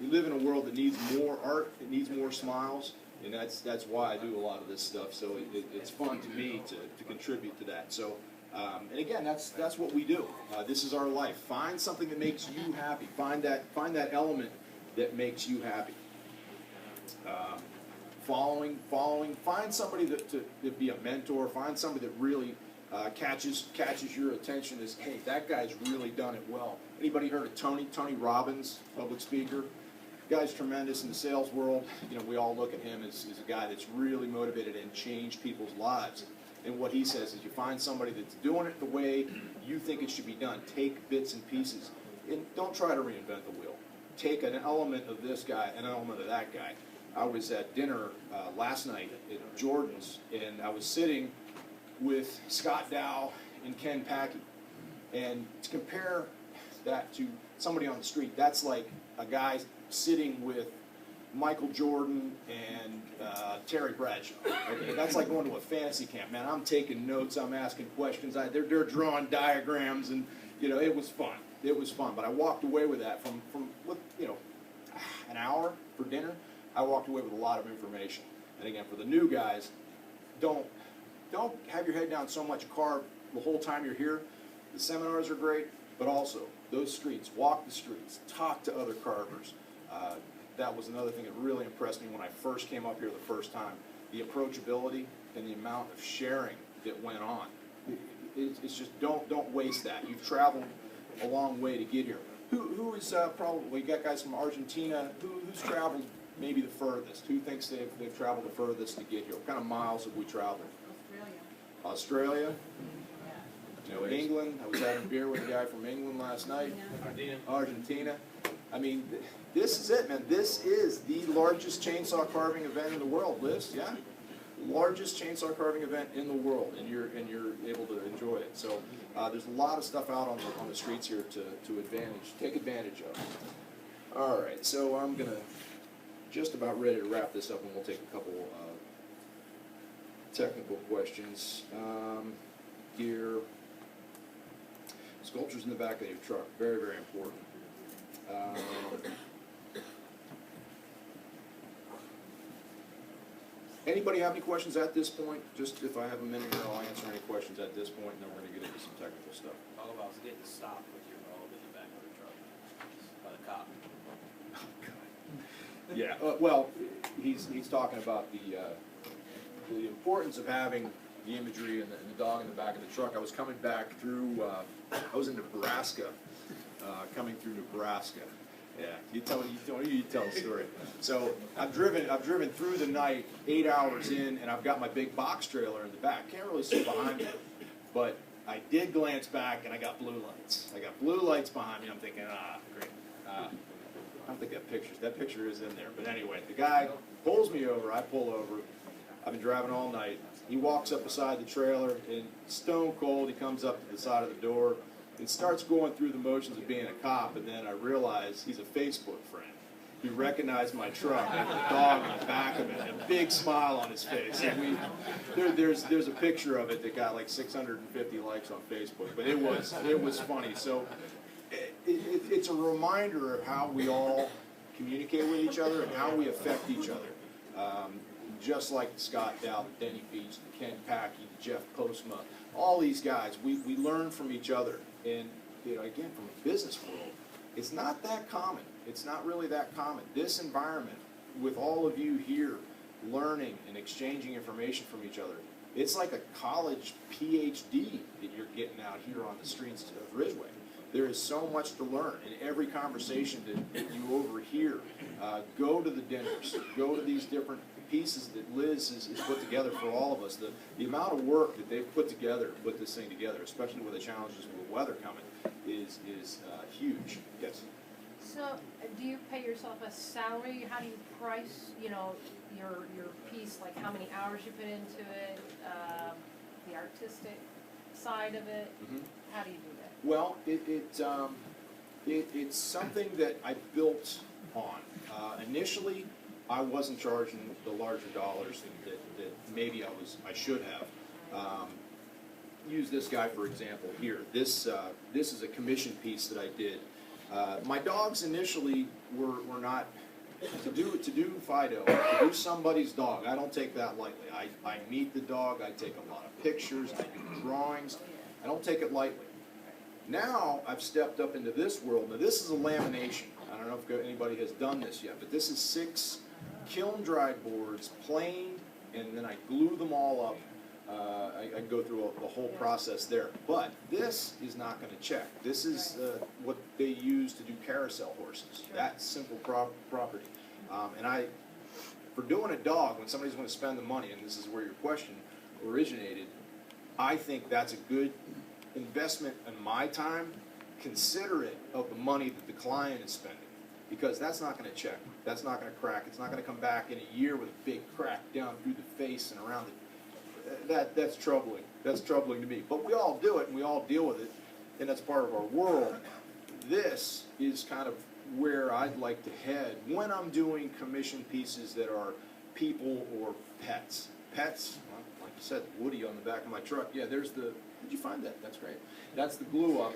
we live in a world that needs more art, it needs more smiles, and that's why I do a lot of this stuff. So it's fun to me to contribute to that. So, and again, that's what we do. This is our life. Find something that makes you happy. Find that element that makes you happy. following. Find somebody to be a mentor. Find somebody that really catches your attention as, hey, that guy's really done it well. Anybody heard of Tony Robbins, public speaker? Guy's tremendous in the sales world. You know, we all look at him as a guy that's really motivated and changed people's lives. And what he says is you find somebody that's doing it the way you think it should be done. Take bits and pieces. And don't try to reinvent the wheel. Take an element of this guy, an element of that guy. I was at dinner last night at Jordan's, and I was sitting with Scott Dow and Ken Packey. And to compare that to somebody on the street, that's like a guy sitting with Michael Jordan and Terry Bradshaw. Okay? That's like going to a fantasy camp. Man, I'm taking notes, I'm asking questions, they're drawing diagrams, and you know, it was fun. It was fun. But I walked away with that from you know, an hour for dinner. I walked away with a lot of information. And again, for the new guys, don't have your head down so much carb the whole time you're here. The seminars are great, but also those streets, walk the streets, talk to other carvers. That was another thing that really impressed me when I first came up here the first time. The approachability and the amount of sharing that went on. It's just, don't waste that. You've traveled a long way to get here. Who is probably, we got guys from Argentina, who's traveled maybe the furthest? Who thinks they've traveled the furthest to get here? What kind of miles have we traveled? Australia? You know, England. I was having beer with a guy from England last night. Argentina. I mean, this is it, man. This is the largest chainsaw carving event in the world, Liz. Yeah, largest chainsaw carving event in the world, and you're able to enjoy it. So there's a lot of stuff out on the streets here to take advantage of. All right, so I'm gonna just about ready to wrap this up, and we'll take a couple technical questions. Gear. Sculptures in the back of your truck, very, very important. Anybody have any questions at this point? Just if I have a minute here, I'll answer any questions at this point, and then we're going to get into some technical stuff. All about was getting stopped with your bulb in the back of the truck by the cop. Yeah, well, he's talking about the importance of having the imagery and the dog in the back of the truck. I was coming back through, I was in Nebraska, coming through Nebraska. Yeah, you tell the story. So I've driven through the night, 8 hours in, and I've got my big box trailer in the back. Can't really see behind me, but I did glance back, and I got blue lights. I got blue lights behind me. I'm thinking, great. I don't think that picture is in there. But anyway, the guy pulls me over. I pull over. I've been driving all night. He walks up beside the trailer, and stone cold, he comes up to the side of the door and starts going through the motions of being a cop, and then I realize he's a Facebook friend. He recognized my truck and the dog in the back of it, and a big smile on his face. And there's a picture of it that got like 650 likes on Facebook, but it was funny. So it's a reminder of how we all communicate with each other and how we affect each other. Just like Scott Dow, the Denny Beach, the Ken Packey, the Jeff Postma, all these guys, we learn from each other. And you know, again, from a business world, it's not that common. It's not really that common. This environment, with all of you here learning and exchanging information from each other, it's like a college PhD that you're getting out here on the streets of Ridgeway. There is so much to learn in every conversation that you overhear. Go to the dinners, go to these different pieces that Liz has put together for all of us. The amount of work that they've put together, put this thing together, especially with the challenges with the weather coming, is huge. Yes. So, do you pay yourself a salary? How do you price, your piece? Like how many hours you put into it, the artistic side of it? Mm-hmm. How do you do that? Well, it's something that I built on. Initially, I wasn't charging the larger dollars that maybe I should have. Use this guy for example here. This is a commission piece that I did. My dogs initially were not to do Fido, to do somebody's dog. I don't take that lightly. I meet the dog. I take a lot of pictures. I do drawings. I don't take it lightly. Now I've stepped up into this world. Now this is a lamination. I don't know if anybody has done this yet, but this is 6 kiln dried boards, planed, and then I glue them all up. I go through the whole process there. But this is not going to check. This is what they use to do carousel horses. That's simple property. And for doing a dog, when somebody's going to spend the money, and this is where your question originated, I think that's a good investment in my time, considerate of the money that the client is spending. Because that's not going to check. That's not going to crack. It's not going to come back in a year with a big crack down through the face and around it. That's troubling. That's troubling to me. But we all do it, and we all deal with it, and that's part of our world. This is kind of where I'd like to head when I'm doing commission pieces that are people or pets. Pets, well, like you said, Woody on the back of my truck. Yeah, there's the. Did you find that? That's great. That's the glue up.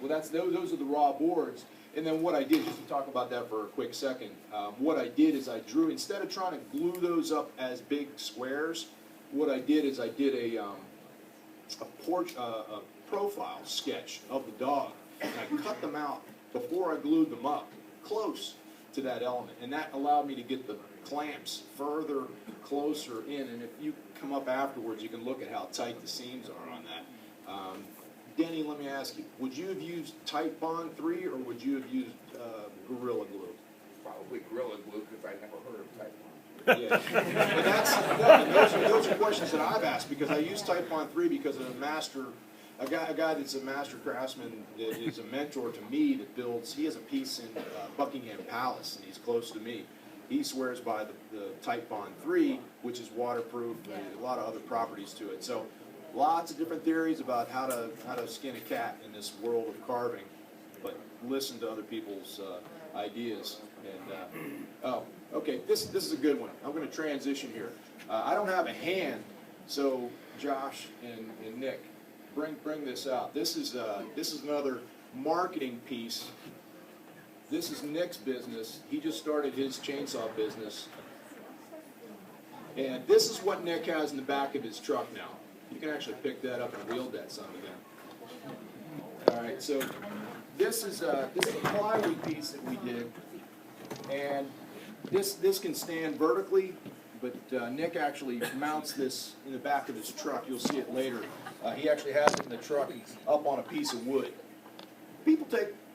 Well, those are the raw boards. And then what I did, just to talk about that for a quick second, what I did is I drew, instead of trying to glue those up as big squares, what I did is I did a profile sketch of the dog, and I cut them out before I glued them up, close to that element. And that allowed me to get the clamps further, closer in. And if you come up afterwards, you can look at how tight the seams are on that. Denny, let me ask you, would you have used Type Bond 3 or would you have used Gorilla Glue? Probably Gorilla Glue, because I never heard of Type Bond. Yeah, but those are questions that I've asked, because I use Type Bond 3 because of a guy that's a master craftsman that is a mentor to me that builds, he has a piece in Buckingham Palace, and he's close to me. He swears by the Type Bond 3, which is waterproof, and a lot of other properties to it. So lots of different theories about how to skin a cat in this world of carving, but listen to other people's ideas. And oh, okay, this is a good one. I'm going to transition here. I don't have a hand, so Josh and Nick, bring this out. This is another marketing piece. This is Nick's business. He just started his chainsaw business, and this is what Nick has in the back of his truck now. You can actually pick that up and wield that son again. All right, so this is a plywood piece that we did, and this can stand vertically, but Nick actually mounts this in the back of his truck. You'll see it later. He actually has it in the truck up on a piece of wood. People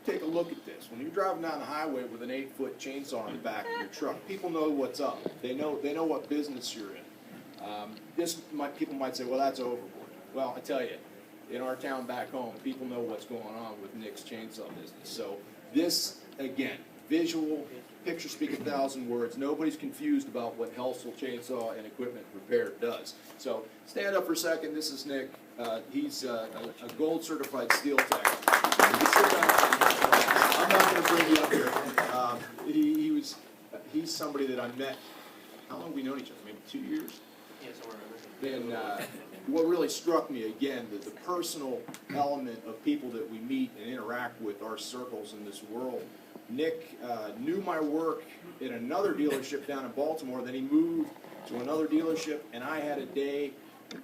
take a look at this. When you're driving down the highway with an 8-foot chainsaw in the back of your truck, people know what's up. They know what business you're in. People might say, well, that's overboard. Well, I tell you, in our town back home, people know what's going on with Nick's chainsaw business. So this, again, visual, picture speak 1,000 words. Nobody's confused about what Helsel Chainsaw and Equipment Repair does. So stand up for a second. This is Nick. He's a gold certified steel tech. I'm not going to bring you up here. He's somebody that I met. How long have we known each other? Maybe 2 years? Yeah, somewhere around Then what really struck me, again, the personal element of people that we meet and interact with, our circles in this world. Nick knew my work in another dealership down in Baltimore, then he moved to another dealership, and I had a day, I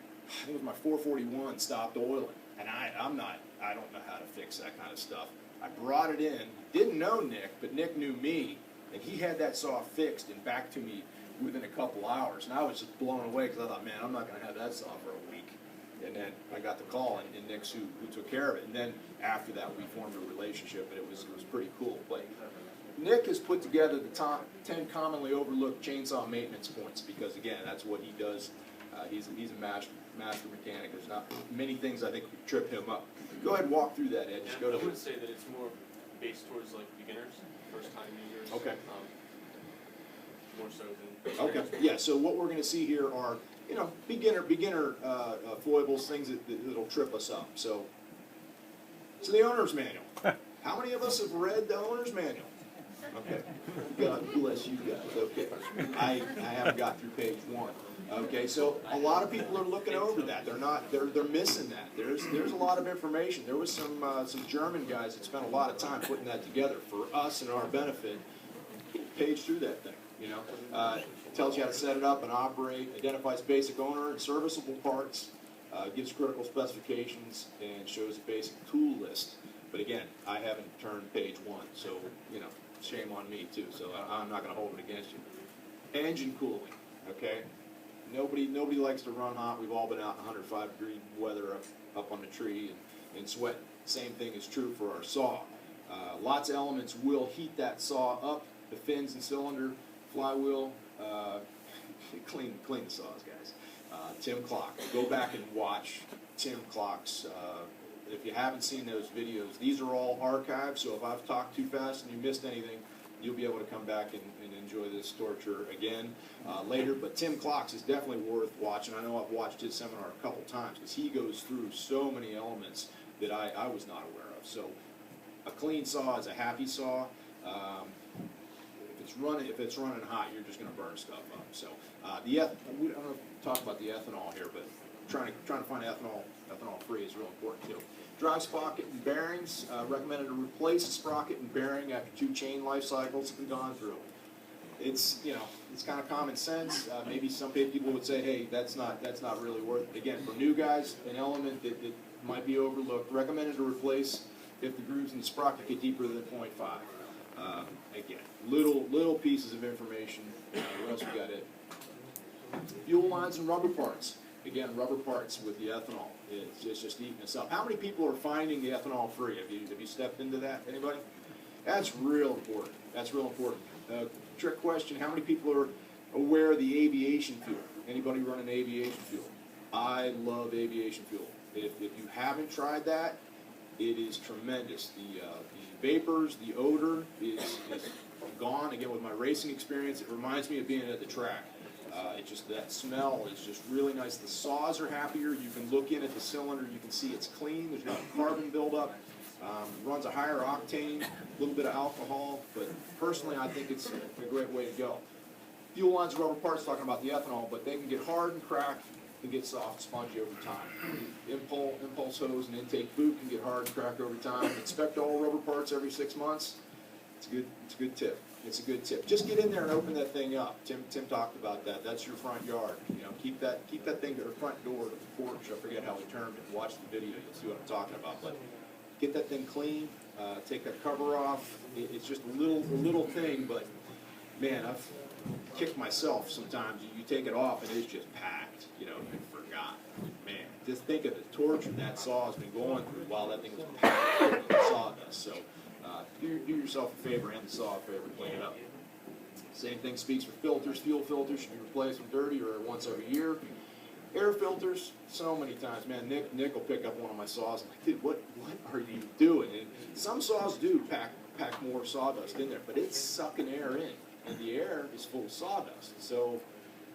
think it was my 441 stopped oiling, and I don't know how to fix that kind of stuff. I brought it in, didn't know Nick, but Nick knew me, and he had that saw fixed and back to me within a couple hours, and I was just blown away because I thought, man, I'm not going to have that saw for a week. And then I got the call, and Nick's who took care of it. And then after that, we formed a relationship, and it was pretty cool. But Nick has put together the top 10 commonly overlooked chainsaw maintenance points because, again, that's what he does. He's a master mechanic. There's not many things I think would trip him up. Go ahead and walk through that, Ed. Just go to I would say that it's more based towards like beginners, first time users. Okay. More so than Okay, yeah, so what we're gonna see here are, beginner foibles, things that'll trip us up. So the owner's manual. How many of us have read the owner's manual? Okay, God bless you guys, okay. I haven't got through page 1. Okay, so a lot of people are looking over that. They're missing that. There's a lot of information. There was some German guys that spent a lot of time putting that together for us and our benefit. Page through that thing. Tells you how to set it up and operate, identifies basic owner and serviceable parts, gives critical specifications, and shows a basic tool list. But again, I haven't turned page 1, so, shame on me too, so I'm not going to hold it against you. Engine cooling, okay? Nobody likes to run hot. We've all been out in 105-degree weather up on the tree and sweat. Same thing is true for our saw. Lots of elements will heat that saw up, the fins and cylinder, flywheel. Clean the saws, guys. Tim Clock. Go back and watch Tim Clock's. If you haven't seen those videos, these are all archived, so if I've talked too fast and you missed anything, you'll be able to come back and enjoy this torture again later. But Tim Clock's is definitely worth watching. I know I've watched his seminar a couple times because he goes through so many elements that I was not aware of. So a clean saw is a happy saw. If it's running hot, you're just going to burn stuff up. So we don't talk about the ethanol here, but trying to find ethanol free is real important too. Drive sprocket and bearings. Recommended to replace a sprocket and bearing after 2 chain life cycles have been gone through. It's kind of common sense. Maybe some people would say, hey, that's not really worth it. Again, for new guys, an element that might be overlooked. Recommended to replace if the grooves in the sprocket get deeper than 0.5. Again, little pieces of information. What else we got? Fuel lines and rubber parts. Again, rubber parts with the ethanol. It's just eating us up. How many people are finding the ethanol free? Have you stepped into that? Anybody? That's real important. That's real important. Trick question: how many people are aware of the aviation fuel? Anybody running aviation fuel? I love aviation fuel. If you haven't tried that, it is tremendous. The vapors, the odor is gone. Again, with my racing experience, it reminds me of being at the track. That smell is just really nice. The saws are happier. You can look in at the cylinder. You can see it's clean. There's no carbon buildup. Runs a higher octane, a little bit of alcohol. But personally, I think it's a great way to go. Fuel lines, rubber parts, talking about the ethanol, but they can get hard and crack and get soft, spongy over time. Impulse hose and intake boot can get hard and crack over time. Inspect all rubber parts every 6 months. It's a good tip. It's a good tip. Just get in there and open that thing up. Tim talked about that. That's your front yard. Keep that thing to the front door to the porch. I forget how he termed it. Watch the video. You'll see what I'm talking about. But get that thing clean. Take that cover off. It's just a little thing, but man, I've kicked myself sometimes. You take it off and it's just packed. You forgot. Man, just think of the torture that saw has been going through while that thing was packed with sawdust. So. Do yourself a favor and the saw a favor, clean it up. Same thing speaks for filters. Fuel filters should be replaced when dirty or once every year. Air filters, so many times, man. Nick will pick up one of my saws and like, dude, what are you doing? And some saws do pack more sawdust in there, but it's sucking air in, and the air is full of sawdust. So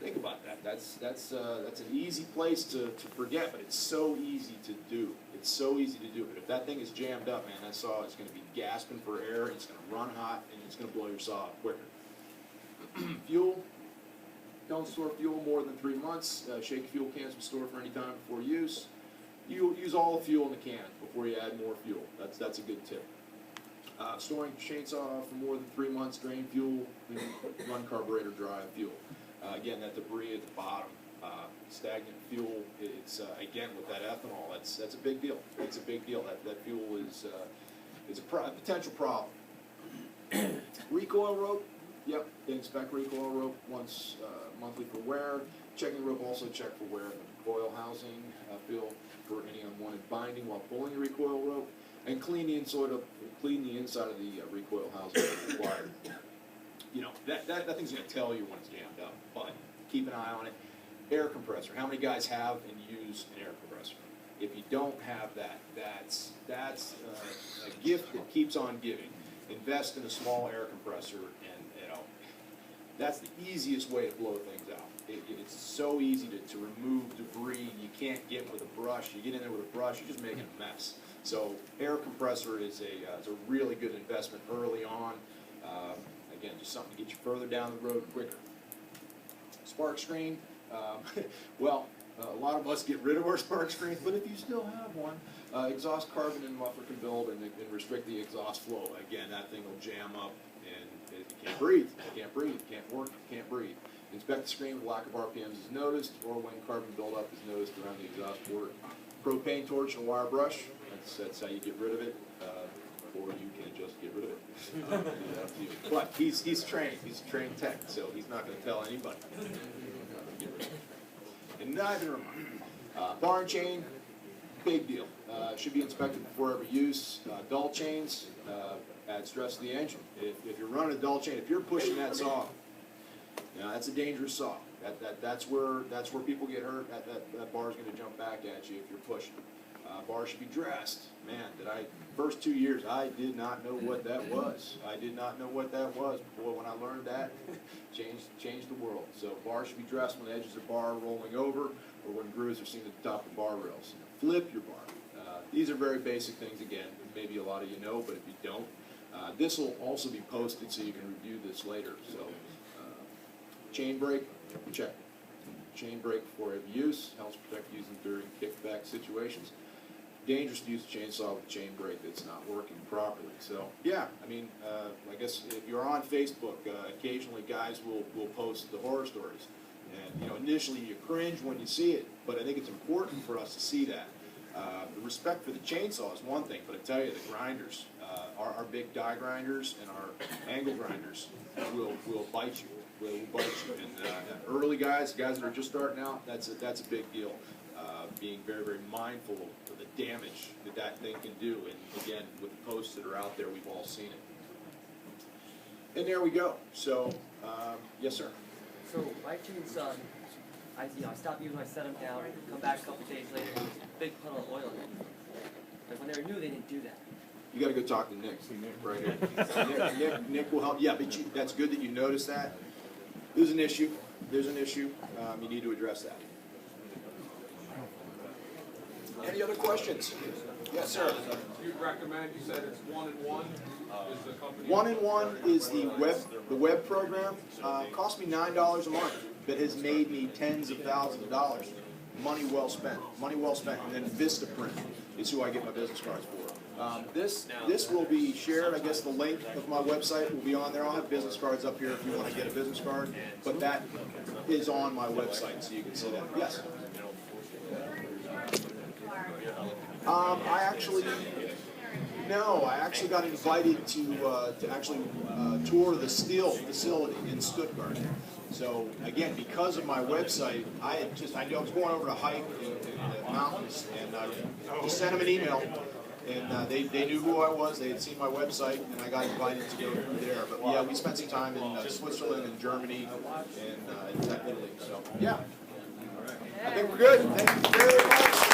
think about that. That's an easy place to forget, but it's so easy to do. It's so easy to do. But if that thing is jammed up, man, that saw is going to be gasping for air. It's going to run hot, and it's going to blow your saw up quicker. Fuel. Don't store fuel more than 3 months. Shake fuel cans and store for any time before use. You use all the fuel in the can before you add more fuel. That's a good tip. Storing chainsaw for more than 3 months. Drain fuel. Run carburetor dry fuel. Again, that debris at the bottom, stagnant fuel. It's again with that ethanol. That's a big deal. It's a big deal. That fuel is a potential problem. Recoil rope. Yep, they inspect recoil rope once monthly for wear. Checking rope also check for wear in the coil housing. Feel for any unwanted binding while pulling the recoil rope, and clean the inside of the recoil housing if required. That thing's going to tell you when it's jammed up, but keep an eye on it. Air compressor. How many guys have and use an air compressor? If you don't have that, that's a gift that keeps on giving. Invest in a small air compressor, and that's the easiest way to blow things out. It's so easy to remove debris. You can't get with a brush. You get in there with a brush, you're just making a mess. So air compressor is a really good investment early on. Again, just something to get you further down the road quicker. Spark screen. Well, a lot of us get rid of our spark screens, but if you still have one, exhaust carbon and muffler can build and restrict the exhaust flow. Again, that thing will jam up and you can't breathe. You can't breathe. You can't work. You can't breathe. Inspect the screen when lack of RPMs is noticed or when carbon buildup is noticed around the exhaust port. Propane torch and wire brush. That's how you get rid of it, or you can just get rid of it. But he's trained, he's a trained tech, so he's not gonna tell anybody. And neither am I. Bar and chain, big deal. Should be inspected before every use. Dull chains, add stress to the engine. If you're running a dull chain, if you're pushing that saw, now that's a dangerous saw. That's where people get hurt. That bar's gonna jump back at you if you're pushing. Bar should be dressed. Man, first 2 years, I did not know what that was. I did not know what that was. Boy, when I learned that, changed the world. So bar should be dressed when the edges of bar are rolling over or when grooves are seen at the top of bar rails. Flip your bar. These are very basic things, again, maybe a lot of you know, but if you don't, this will also be posted so you can review this later. So, chain brake, check. Chain brake before every use, helps protect using during kickback situations. Dangerous to use a chainsaw with a chain brake that's not working properly. So, yeah, I mean, I guess if you're on Facebook, occasionally guys will post the horror stories. And, initially you cringe when you see it, but I think it's important for us to see that. The respect for the chainsaw is one thing, but I tell you, the grinders, our big die grinders and our angle grinders will bite you. Will bite you. And early guys that are just starting out, that's a big deal. Being very, very mindful of the damage that thing can do. And again, with the posts that are out there, we've all seen it. And there we go. So, yes, sir. So my chains, I stop using, I set them down, come back a couple days later, and there's a big puddle of oil in it. But when they were new, they didn't do that. You got to go talk to Nick. Right here. Nick will help. Yeah, but that's good that you noticed that. There's an issue. You need to address that. Any other questions? Yes, sir. You'd recommend, you said it's 1-in-1, is the company? 1-in-1 is the web program. Cost me $9 a month, but has made me tens of thousands of dollars. Money well spent. Money well spent. And then Vistaprint is who I get my business cards for. This will be shared. I guess the link of my website will be on there. I'll have business cards up here if you want to get a business card. But that is on my website, so you can see that. Yes. I actually got invited to actually tour the steel facility in Stuttgart. So again, because of my website, I was going over to hike in the mountains, and I just sent them an email, and they knew who I was. They had seen my website, and I got invited to go there. But yeah, we spent some time in Switzerland and Germany and Italy. So yeah, I think we're good. Thank you very much.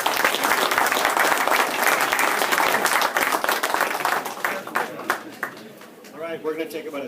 All right, we're going to take about a